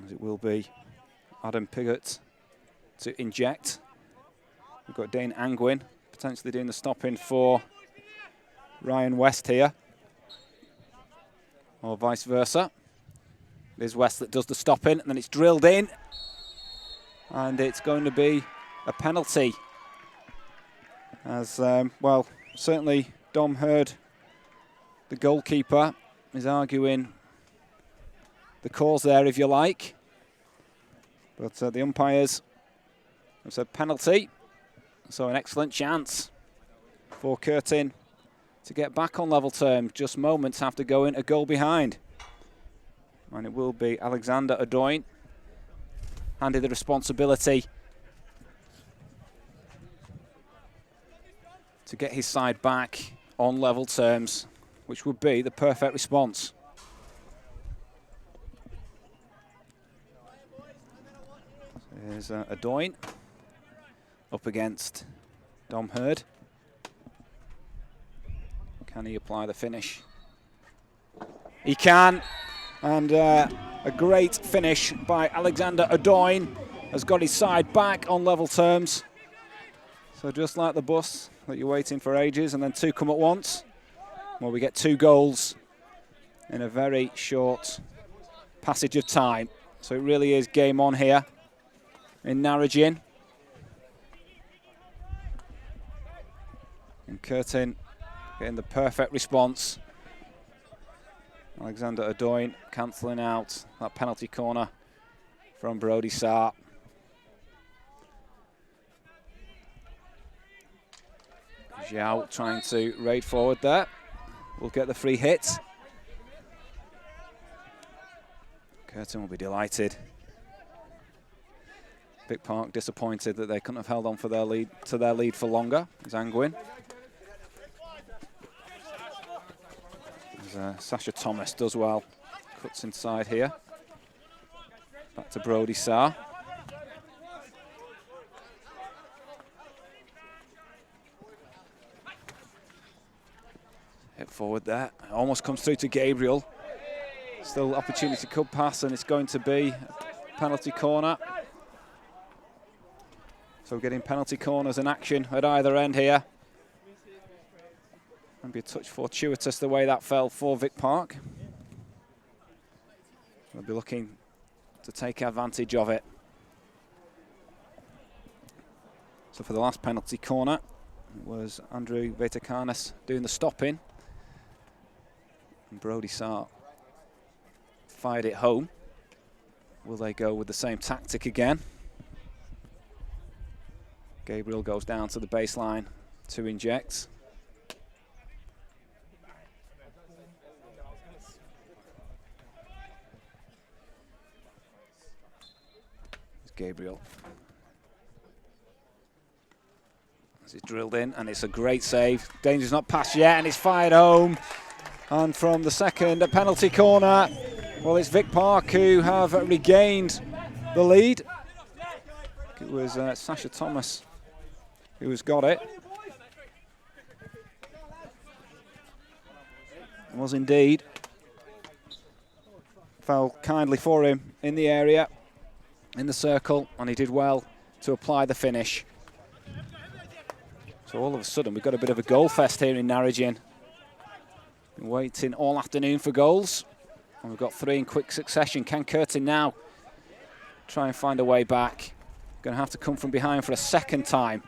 As it will be Adam Pigott to inject. We've got Dane Angwin potentially doing the stopping for Ryan West here, or vice versa. It is West that does the stopping, and then it's drilled in, and it's going to be a penalty. As, well, certainly Dom Hurd, the goalkeeper, is arguing the cause there, if you like. But the umpires have said penalty. So an excellent chance for Curtin to get back on level terms just moments after going a goal behind. And it will be Alexander Adoin handed the responsibility to get his side back on level terms, which would be the perfect response. There's Adoin up against Dom Hurd. Can he apply the finish? He can, and a great finish by Alexander Adoin has got his side back on level terms. So just like the bus that you're waiting for ages and then two come at once, well, we get 2 goals in a very short passage of time. So it really is game on here in Narrogin. And Curtin getting the perfect response. Alexander Adoin cancelling out that penalty corner from Brody Sarr. Zhao trying to raid forward there. Will get the free hit. Curtin will be delighted. Vic Park disappointed that they couldn't have held on for their lead for longer. Angwin. Sasha Thomas does well. Cuts inside here. Back to Brody Sarr. Hit forward there. Almost comes through to Gabriel. Still opportunity could pass, and it's going to be a penalty corner. So we're getting penalty corners in action at either end here. Maybe a touch fortuitous the way that fell for Vic Park. They'll be looking to take advantage of it. So for the last penalty corner, it was Andrew Vetakanis doing the stopping. And Brody Sarr fired it home. Will they go with the same tactic again? Gabriel goes down to the baseline to inject. It's Gabriel. As it's drilled in, and it's a great save. Danger's not passed yet, and it's fired home. And from the second penalty corner, well, it's Vic Park who have regained the lead. It was Sasha Thomas who has got it. Was indeed. Fell kindly for him in the area, in the circle, and he did well to apply the finish. So all of a sudden, we've got a bit of a goal fest here in Narrogin. Been waiting all afternoon for goals, and we've got 3 in quick succession. Can Curtin now try and find a way back? Going to have to come from behind for a second time.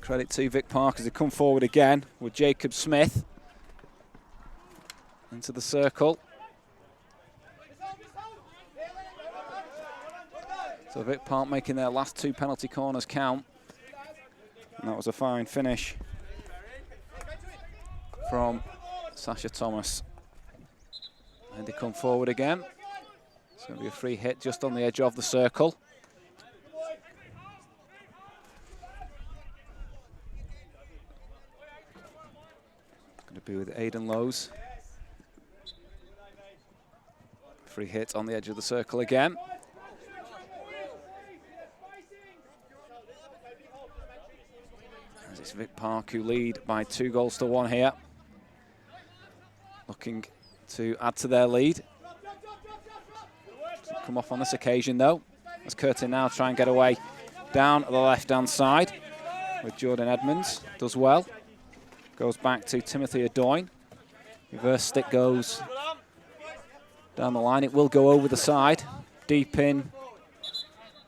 Credit to Vic Park as they come forward again with Jacob Smith into the circle. So Vic Park making their last 2 penalty corners count. And that was a fine finish from Sasha Thomas. And they come forward again. It's going to be a free hit just on the edge of the circle. Going to be with Aidan Lowe's. Free hit on the edge of the circle again. As it's Vic Park who lead by 2-1 here. Looking to add to their lead. Come off on this occasion though, as Curtin now try and get away down the left-hand side with Jordan Edmonds. Does well. Goes back to Timothy Adoyne. Reverse stick goes down the line. It will go over the side, deep in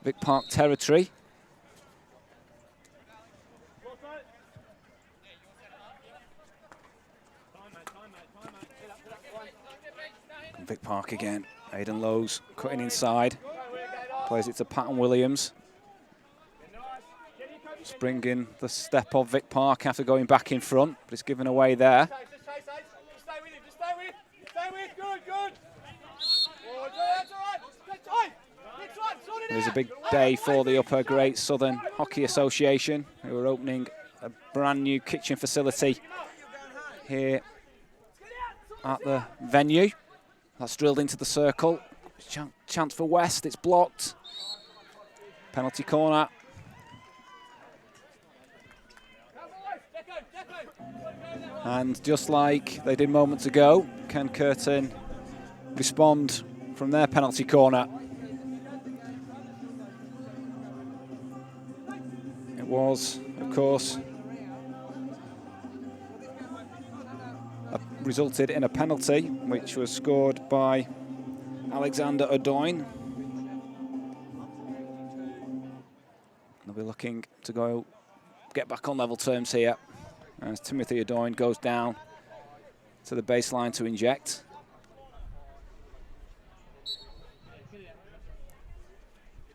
Vic Park territory. And Vic Park again. Aidan Lowe's cutting inside. Plays it to Patton Williams. Springing the step of Vic Park after going back in front, but it's given away there. There's a big day for the Upper Great Southern Hockey Association, who are opening a brand new kitchen facility here at the venue. That's drilled into the circle. Chance for West, it's blocked. Penalty corner. And just like they did moments ago, can Curtin respond from their penalty corner? It was, of course, resulted in a penalty, which was scored by Alexander Adoyne. They'll be looking to get back on level terms here, as Timothy Adoyne goes down to the baseline to inject.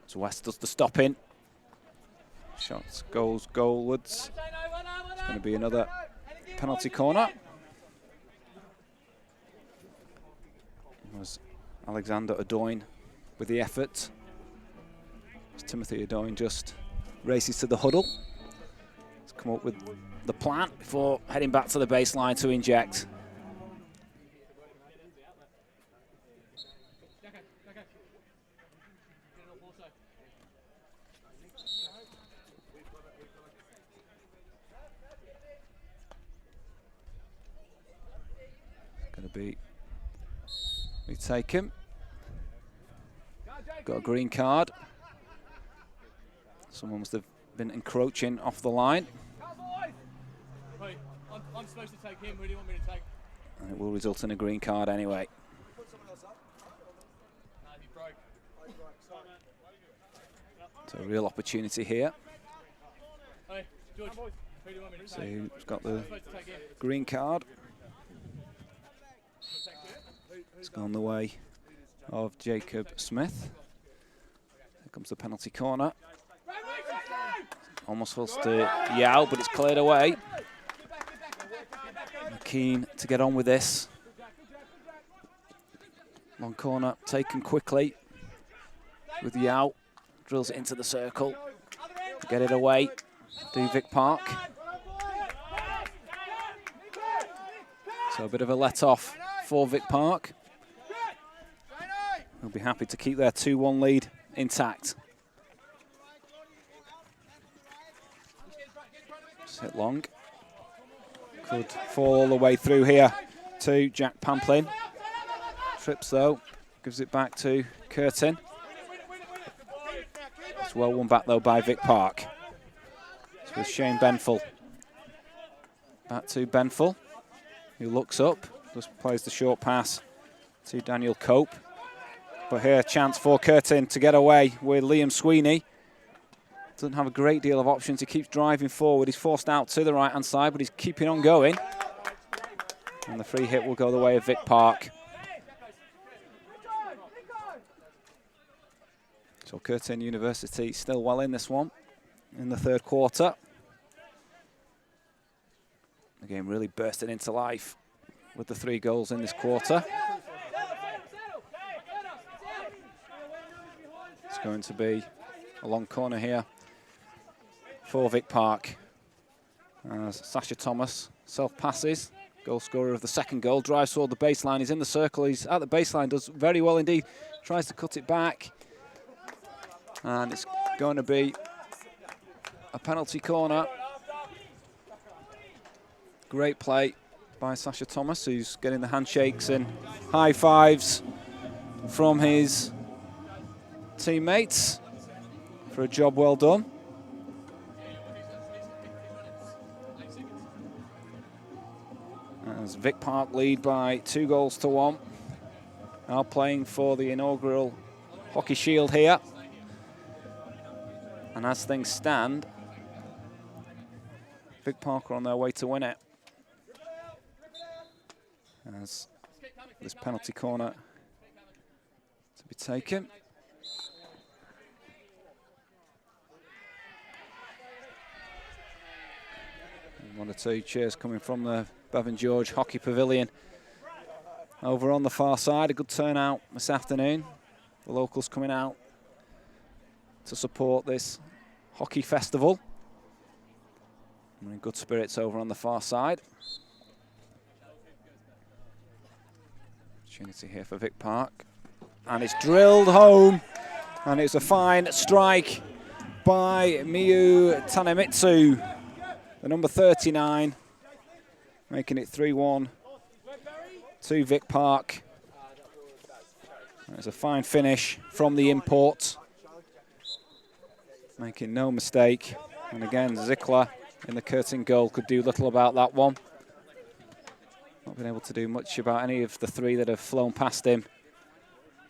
So West does the stopping. Shots goes goalwards. It's going to be another penalty corner. It was Alexander Adoyne with the effort. As Timothy Adoyne just races to the huddle. He's come up with the plan before heading back to the baseline to inject. Going to be retaken. Got a green card. Someone must have been encroaching off the line. I'm supposed to take him. Who do you want me to take? And it will result in a green card anyway. So a real opportunity here. So who's got the green card? It's gone the way of Jacob Smith. Here comes the penalty corner. Almost supposed to yow, but it's cleared away. Keen to get on with this. Long corner taken quickly with Yao. Drills it into the circle. Get it away to Vic Park. So a bit of a let-off for Vic Park. They'll be happy to keep their 2-1 lead intact. Sit long. Could fall all the way through here to Jack Pamplin. Trips though, gives it back to Curtin. It's well won back though by Vic Park. It's with Shane Benful. Back to Benful, who looks up, just plays the short pass to Daniel Cope. But here, chance for Curtin to get away with Liam Sweeney. Doesn't have a great deal of options. He keeps driving forward. He's forced out to the right-hand side, but he's keeping on going. And the free hit will go the way of Vic Park. So Curtin University still well in this one in the third quarter. The game really bursting into life with the 3 goals in this quarter. It's going to be a long corner here for Vic Park. As Sasha Thomas self-passes, goal scorer of the second goal, drives toward the baseline. He's in the circle, he's at the baseline, does very well indeed. Tries to cut it back. And it's going to be a penalty corner. Great play by Sasha Thomas, who's getting the handshakes and high fives from his teammates for a job well done. As Vic Park lead by 2-1. Now playing for the inaugural Hockey Shield here. And as things stand, Vic Park are on their way to win it. As this penalty corner to be taken. And 1 or 2 cheers coming from the Bevan George Hockey Pavilion. Over on the far side, a good turnout this afternoon. The locals coming out to support this hockey festival. We're in good spirits over on the far side. Opportunity here for Vic Park. And it's drilled home. And it's a fine strike by Miyu Tanemitsu, the number 39, making it 3-1 to Vic Park. There's a fine finish from the import, making no mistake. And again, Zickler in the Curtin goal could do little about that one. Not been able to do much about any of the 3 that have flown past him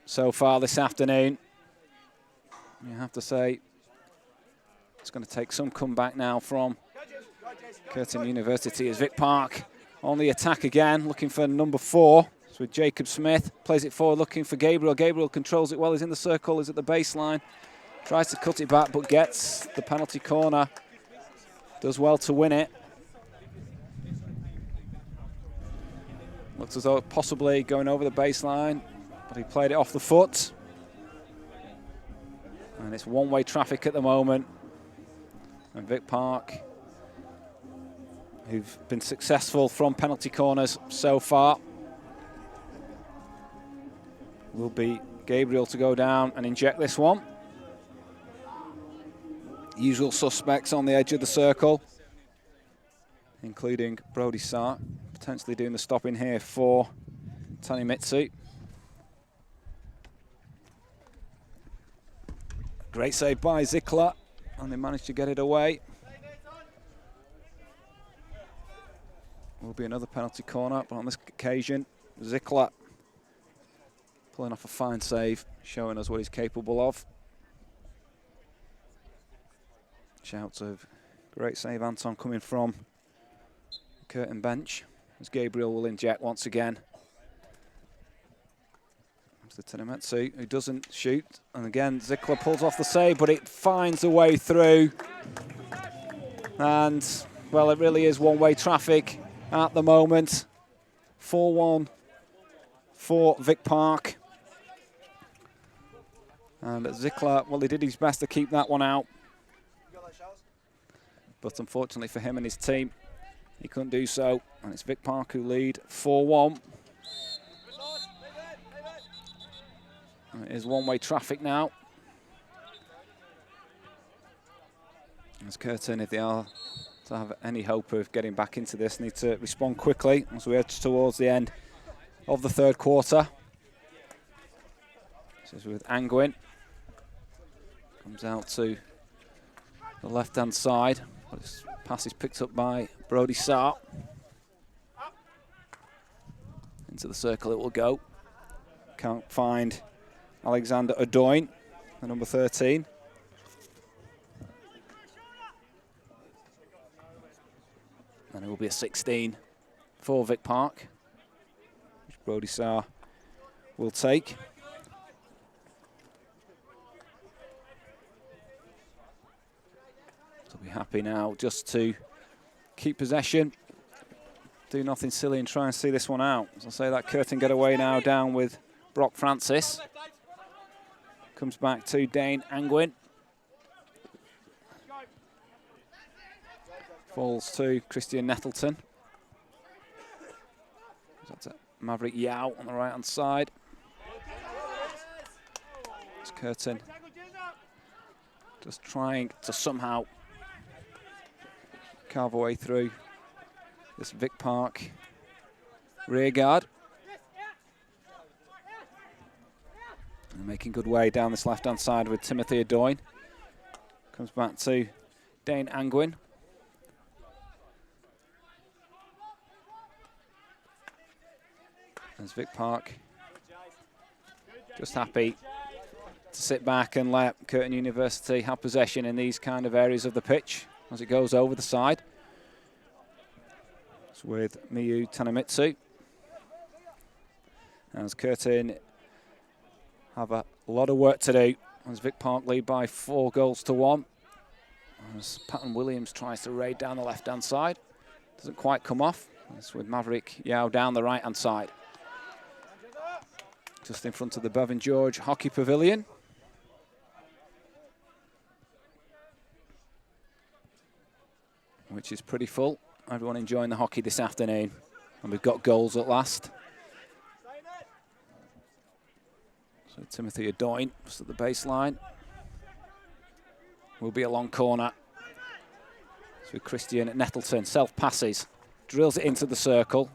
so far this afternoon. You have to say it's going to take some comeback now from Curtin University as Vic Park on the attack again, looking for number 4. It's with Jacob Smith, plays it forward, looking for Gabriel. Gabriel controls it well, he's in the circle, he's at the baseline. Tries to cut it back, but gets the penalty corner. Does well to win it. Looks as though possibly going over the baseline, but he played it off the foot. And it's one-way traffic at the moment. And Vic Park, who've been successful from penalty corners so far, will be Gabriel to go down and inject this one. Usual suspects on the edge of the circle, including Brody Sark, potentially doing the stopping here for Tanemitsu. Great save by Zickler, and they managed to get it away. Will be another penalty corner, but on this occasion, Zickler pulling off a fine save, showing us what he's capable of. Shouts of great save, Anton, coming from the Curtin bench, as Gabriel will inject once again. Comes to Tanemitsu, who doesn't shoot, and again Zickler pulls off the save, but it finds a way through. And, well, it really is one-way traffic at the moment. 4-1 for Vic Park. And Zickler, well, he did his best to keep that one out. But unfortunately for him and his team, he couldn't do so. And it's Vic Park who lead 4-1. It is one-way traffic now. As Curtin, if they are to have any hope of getting back into this, need to respond quickly as we edge towards the end of the third quarter. This is with Angwin. Comes out to the left-hand side, but his pass is picked up by Brody Sarr. Into the circle it will go. Can't find Alexander Adoyne, the number 13. And it will be a 16 for Vic Park, which Brody Sarr will take. So be happy now just to keep possession, do nothing silly and try and see this one out. As I say, that Curtin getaway now down with Brock Francis. Comes back to Dane Angwin. Falls to Christian Nettleton. That's Maverick Yao on the right-hand side. It's Curtin just trying to somehow carve a way through this Vic Park rear guard. And making good way down this left-hand side with Timothy Adoyne. Comes back to Dane Angwin. As Vic Park just happy to sit back and let Curtn University have possession in these kind of areas of the pitch as it goes over the side. It's with Miyu Tanemitsu. As Curtin have a lot of work to do as Vic Park lead by 4 goals to 1. As Patton Williams tries to raid down the left-hand side. Doesn't quite come off. It's with Maverick Yao down the right-hand side. Just in front of the Bevan George Hockey Pavilion. Which is pretty full. Everyone enjoying the hockey this afternoon. And we've got goals at last. So Timothy Adoyne just at the baseline. Will be a long corner. So Christian Nettleton self-passes. Drills it into the circle.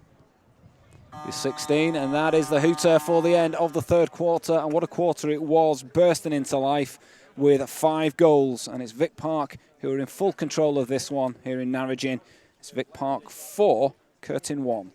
Is 16, and that is the hooter for the end of the third quarter. And what a quarter it was, bursting into life with 5 goals. And it's Vic Park who are in full control of this one here in Narrogin. It's Vic Park 4, Curtin 1.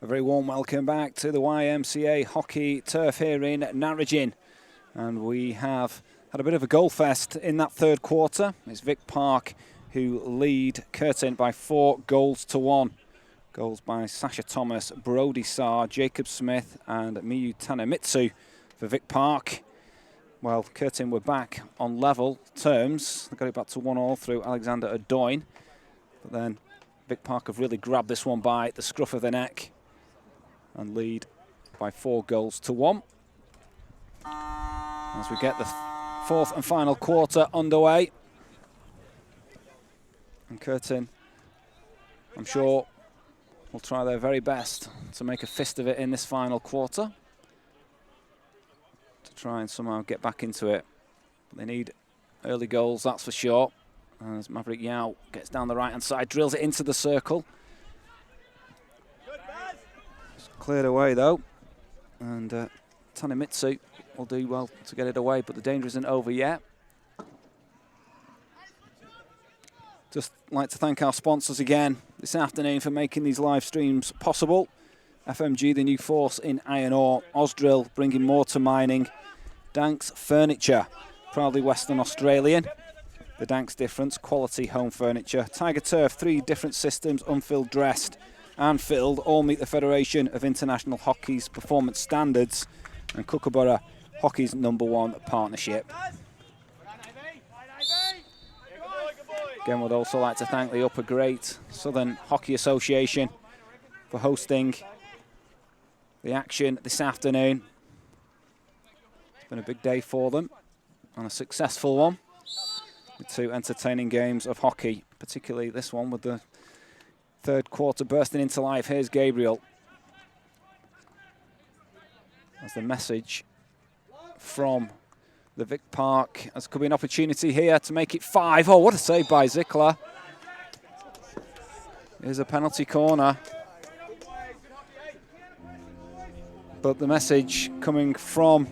A very warm welcome back to the YMCA hockey turf here in Narrogin. And we have had a bit of a goal fest in that third quarter. It's Vic Park who lead Curtin by 4 goals to 1. Goals by Sasha Thomas, Brody Sarr, Jacob Smith and Miyu Tanemitsu for Vic Park. Well, Curtin were back on level terms. They got it back to 1-1 through Alexander Adoyne. But then Vic Park have really grabbed this one by the scruff of the neck and lead by 4 goals to 1. As we get the 4th and final quarter underway. And Curtin, I'm sure, will try their very best to make a fist of it in this final quarter. To try and somehow get back into it. But they need early goals, that's for sure. As Maverick Yao gets down the right-hand side, drills it into the circle. It's cleared away though, and Tanemitsu will do well to get it away, but the danger isn't over yet. Just like to thank our sponsors again this afternoon for making these live streams possible. FMG, the new force in iron ore. Ausdrill, bringing more to mining. Danks Furniture, proudly Western Australian. The Danks difference, quality home furniture. Tiger Turf, 3 different systems, unfilled, dressed and filled. All meet the Federation of International Hockey's performance standards. And Kookaburra, hockey's #1 partnership. Again, would also like to thank the Upper Great Southern Hockey Association for hosting the action this afternoon. It's been a big day for them and a successful one, with 2 entertaining games of hockey, particularly this one with the third quarter bursting into life. Here's Gabriel as the message from the Vic Park, as could be an opportunity here to make it 5. Oh, what a save by Zickler. Here's a penalty corner. But the message coming from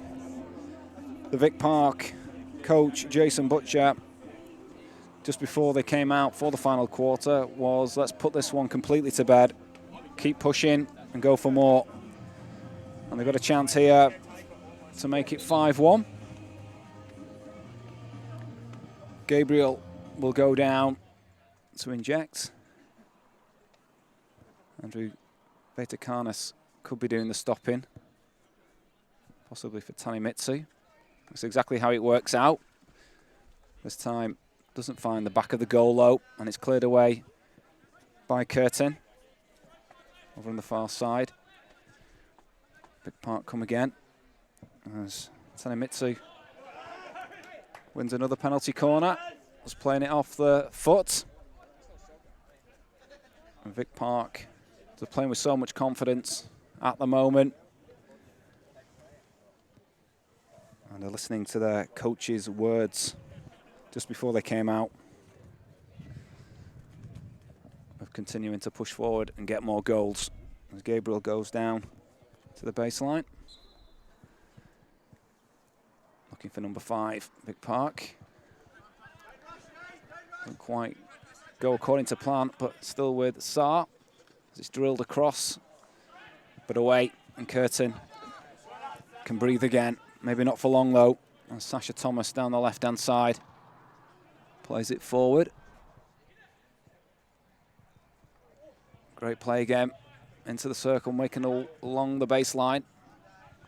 the Vic Park coach, Jason Butcher, just before they came out for the final quarter was, let's put this one completely to bed, keep pushing and go for more. And they've got a chance here to make it 5-1. Gabriel will go down to inject. Andrew Betakanis could be doing the stopping, possibly for Tanemitsu. That's exactly how it works out. This time doesn't find the back of the goal though, and it's cleared away by Curtin over on the far side. Vic Park come again as Tanemitsu wins another penalty corner. Was playing it off the foot. And Vic Park, they're playing with so much confidence at the moment. And they're listening to their coach's words just before they came out of continuing to push forward and get more goals. As Gabriel goes down to the baseline. Looking for number 5, Vic Park. Didn't quite go according to plan, but still with Saar. As it's drilled across, but away, and Curtin can breathe again. Maybe not for long though. And Sasha Thomas down the left-hand side plays it forward. Great play again into the circle, making along the baseline.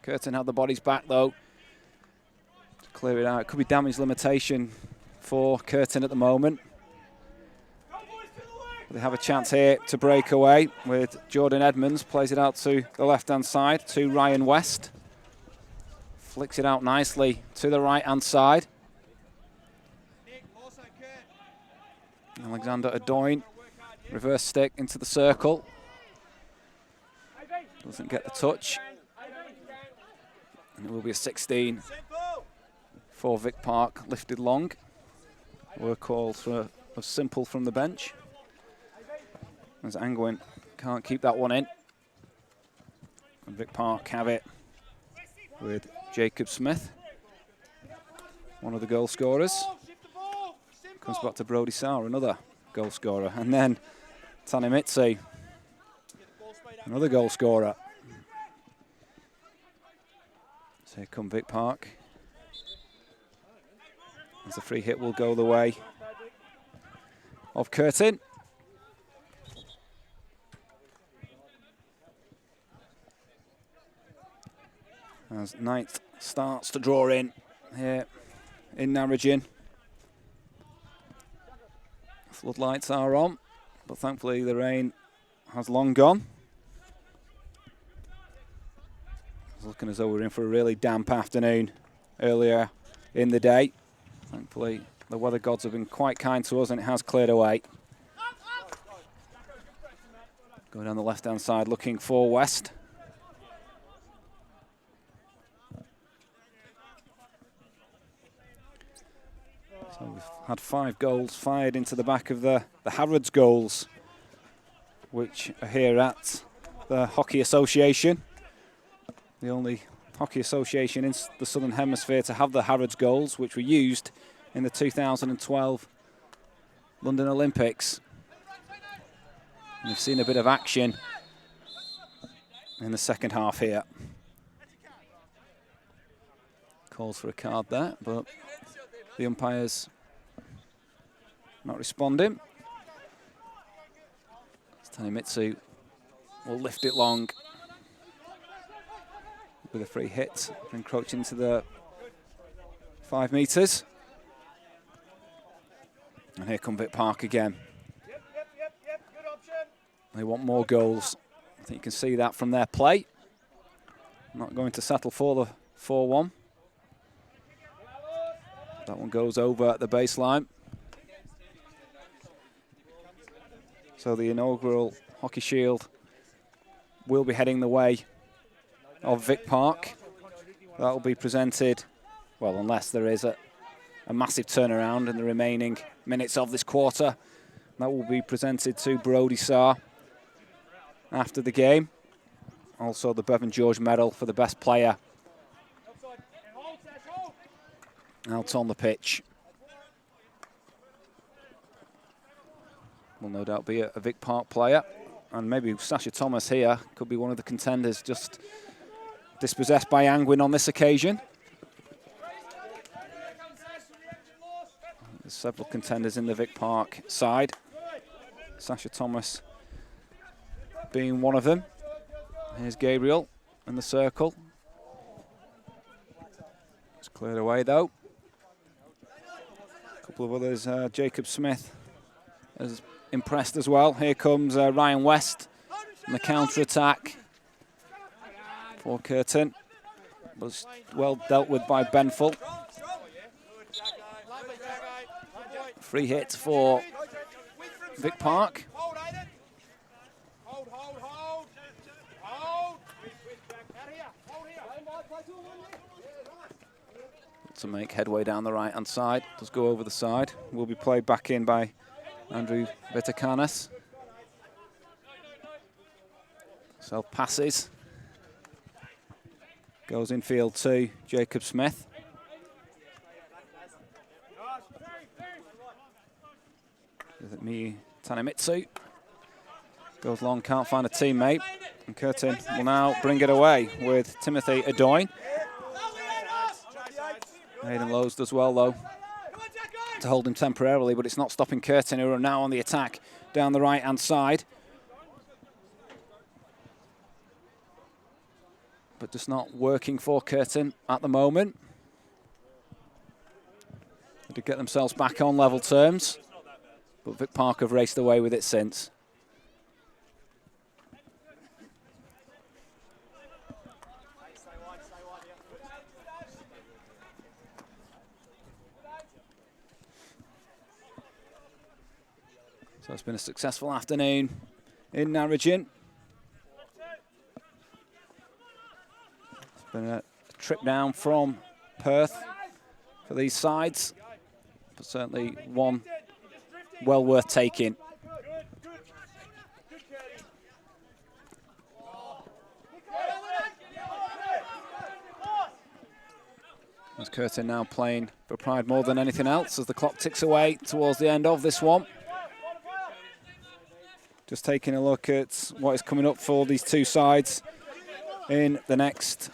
Curtin had the bodies back though. Clear it out. It could be damage limitation for Curtin at the moment. They have a chance here to break away with Jordan Edmonds. Plays it out to the left-hand side to Ryan West. Flicks it out nicely to the right-hand side. Alexander Adoyne, reverse stick into the circle. Doesn't get the touch. And it will be a 16 for Vic Park, lifted long. Work call of Simple from the bench. As Angwin can't keep that one in. And Vic Park have it with Jacob Smith, one of the goal scorers. Comes back to Brody Saar, another goal scorer. And then Tanemitsu, another goal scorer. So here come Vic Park. As the free hit will go the way of Curtin. As Knight starts to draw in here in Narrogin. Floodlights are on, but thankfully the rain has long gone. It's looking as though we're in for a really damp afternoon earlier in the day. Thankfully, the weather gods have been quite kind to us and it has cleared away. Going down the left-hand side, looking for West. So with had 5 goals fired into the back of the Harrods goals, which are here at the Hockey Association. The only hockey association in the Southern Hemisphere to have the Harrods goals, which were used in the 2012 London Olympics. And we've seen a bit of action in the second half here. Calls for a card there, but the umpires not responding. Tanemitsu will lift it long with a free hit, encroaching into the 5 metres. And here come Vic Park again. They want more goals. I think you can see that from their play. Not going to settle for the 4-1. That one goes over at the baseline. So the inaugural Hockey Shield will be heading the way of Vic Park. That will be presented, well, unless there is a massive turnaround in the remaining minutes of this quarter. That will be presented to Brodie Sarr after the game. Also the Bevan George medal for the best player out on the pitch. Will no doubt be a Vic Park player. And maybe Sasha Thomas here could be one of the contenders, just dispossessed by Angwin on this occasion. There's several contenders in the Vic Park side. Sasha Thomas being one of them. Here's Gabriel in the circle. It's cleared away though. A couple of others, Jacob Smith has impressed as well. Here comes Ryan West on the counter-attack for Curtin. Was well dealt with by Benful. Free hit for Vic Park. To make headway down the right-hand side. Does go over the side. Will be played back in by Andrew Vitakanis. Self passes. Goes infield to Jacob Smith. Is it me, Tanemitsu? Goes long, can't find a teammate. And Curtin will now bring it away with Timothy Adoyne. Hayden Lowe's does well though to hold him temporarily, but it's not stopping Curtin, who are now on the attack down the right-hand side. But just not working for Curtin at the moment. They did get themselves back on level terms, but Vic Park have raced away with it since. So it's been a successful afternoon in Narrogin. It's been a trip down from Perth for these sides, but certainly one well worth taking. As Curtin now playing for pride more than anything else as the clock ticks away towards the end of this one. Just taking a look at what is coming up for these two sides in the next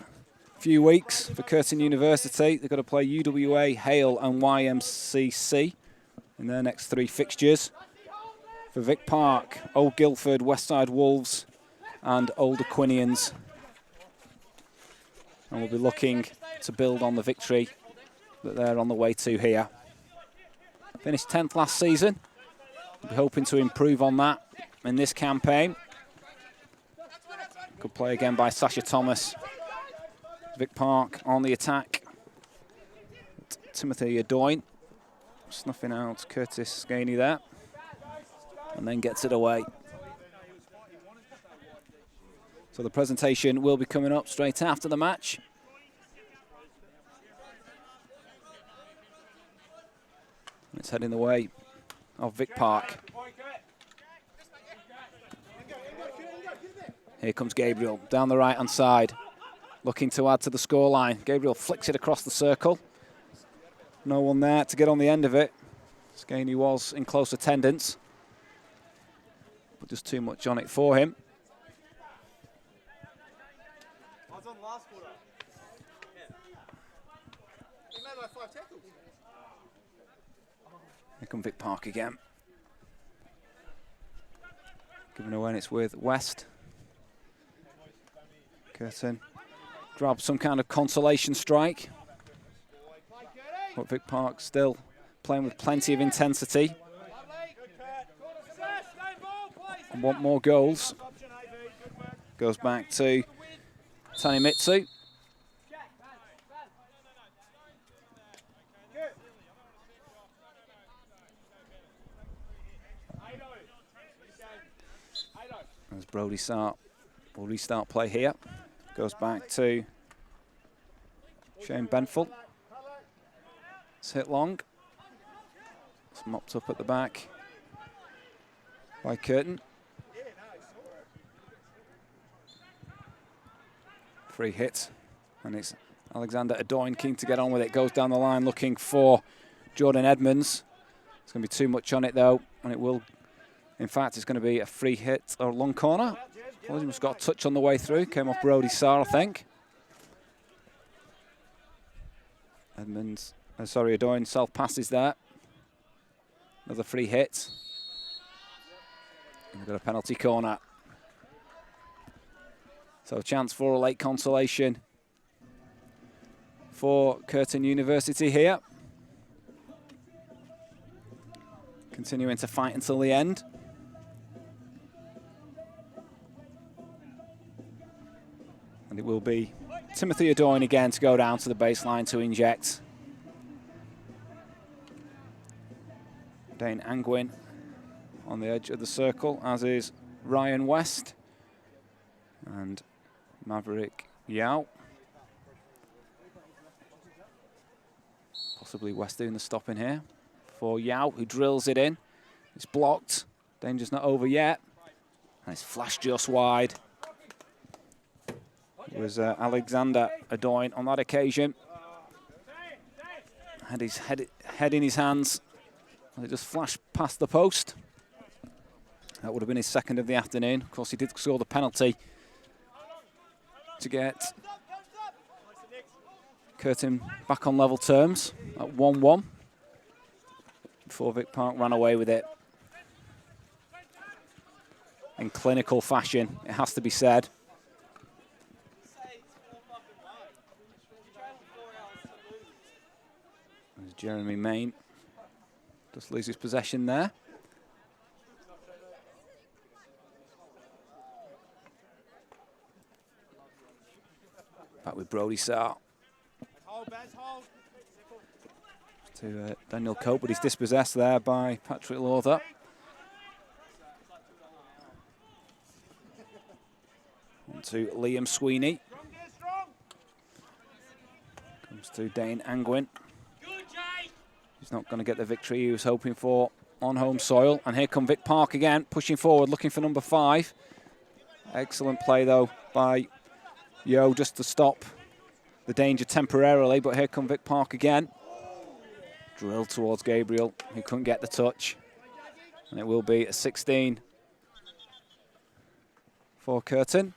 few weeks. For Curtin University, they've got to play UWA, Hale and YMCC in their next 3 fixtures. For Vic Park, Old Guildford, Westside Wolves and Old Aquinians. And we'll be looking to build on the victory that they're on the way to here. Finished 10th last season. We'll be hoping to improve on that in this campaign. Good play again by Sasha Thomas. Vic Park on the attack. Timothy Adoyne snuffing out Curtis Skaney there. And then gets it away. So the presentation will be coming up straight after the match. It's heading the way of Vic Park. Here comes Gabriel down the right-hand side, looking to add to the scoreline. Gabriel flicks it across the circle. No one there to get on the end of it. Skaney was in close attendance, but just too much on it for him. Here comes Vic Park again. Giving away, and it's with West. Curtin grabs some kind of consolation strike. But Vic Park still playing with plenty of intensity. And want more goals. Goes back to Tanemitsu. As Brody Sart will restart play here. Goes back to Shane Benful. It's hit long. It's mopped up at the back by Curtin. Free hit. And it's Alexander Adoyne keen to get on with it. Goes down the line looking for Jordan Edmonds. It's going to be too much on it though. And it will, in fact, it's going to be a free hit or long corner. Williams got a touch on the way through. Came off Brody Sarr, I think. Edmonds, Adoyne self-passes there. Another free hit. And we've got a penalty corner. So a chance for a late consolation for Curtn University here. Continuing to fight until the end. And it will be Timothy Adoyne again to go down to the baseline to inject. Dane Angwin on the edge of the circle, as is Ryan West and Maverick Yao. Possibly West doing the stopping here for Yao, who drills it in. It's blocked. Danger's not over yet. And it's flashed just wide. It was Alexander Adoyne on that occasion. Had his head in his hands. And it just flashed past the post. That would have been his second of the afternoon. Of course, he did score the penalty to get Curtin back on level terms at 1-1 before Vic Park ran away with it in clinical fashion, it has to be said. There's Jeremy Main, just loses possession there. Back with Brody Sarr. To Daniel Cope, but he's dispossessed there by Patrick Lawther. On to Liam Sweeney. Comes to Dane Angwin. He's not going to get the victory he was hoping for on home soil. And here come Vic Park again, pushing forward, looking for number 5. Excellent play, though, by Yo, just to stop the danger temporarily. But here come Vic Park again. Drill towards Gabriel, who couldn't get the touch. And it will be a 16 for Curtin.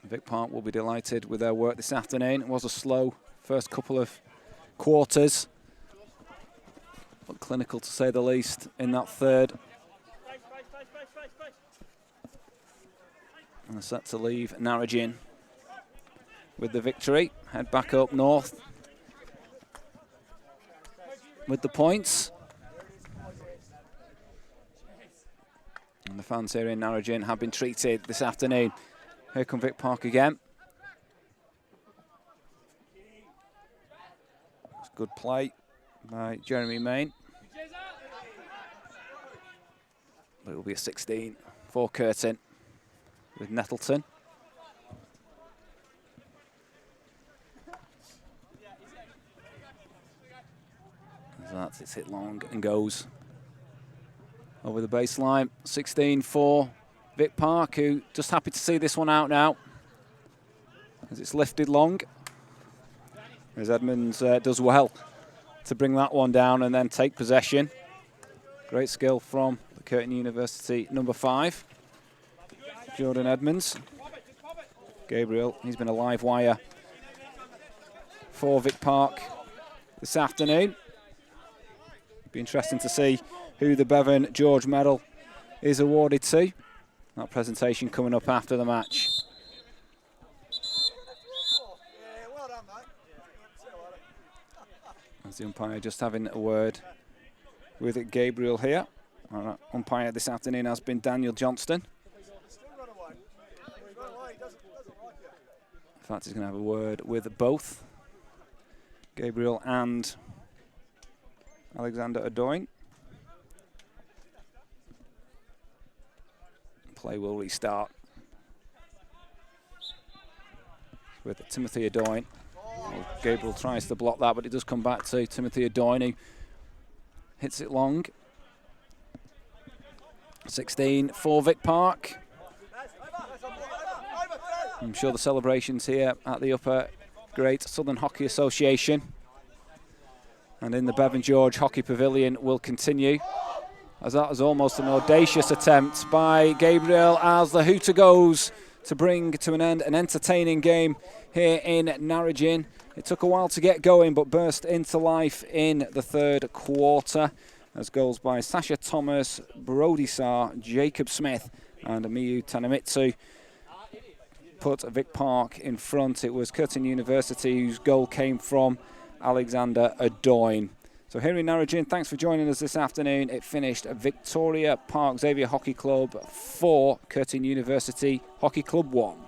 Vic Park will be delighted with their work this afternoon. It was a slow first couple of quarters, but clinical to say the least in that third. And they're set to leave Narrogin with the victory. Head back up north with the points. And the fans here in Narrogin have been treated this afternoon. Here come Vic Park again. It's good play by Jeremy Main. But it will be a 16 for Curtin with Nettleton. It's hit long and goes over the baseline. 16 for Vic Park, who just happy to see this one out now, as it's lifted long. As Edmonds does well to bring that one down and then take possession. Great skill from the Curtin University number 5, Jordan Edmonds. Gabriel, he's been a live wire for Vic Park this afternoon. Be interesting to see who the Bevan George Medal is awarded to. That presentation coming up after the match. As the umpire just having a word with Gabriel here. Our umpire this afternoon has been Daniel Johnston. In fact, he's going to have a word with both Gabriel and Alexander Adoyne. Play will restart with Timothy Adoyne. Well, Gabriel tries to block that, but it does come back to Timothy Adoyne, who hits it long. 16 for Vic Park. I'm sure the celebrations here at the Upper Great Southern Hockey Association and in the Bevan George Hockey Pavilion will continue, as that was almost an audacious attempt by Gabriel as the hooter goes to bring to an end an entertaining game here in Narrogin. It took a while to get going, but burst into life in the third quarter as goals by Sasha Thomas, Brody Sarr, Jacob Smith and Miyu Tanemitsu put Vic Park in front. It was Curtn University whose goal came from Alexander Adoyne. So here in Narrogin, thanks for joining us this afternoon. It finished Victoria Park Xavier Hockey Club 4, Curtin University Hockey Club 1.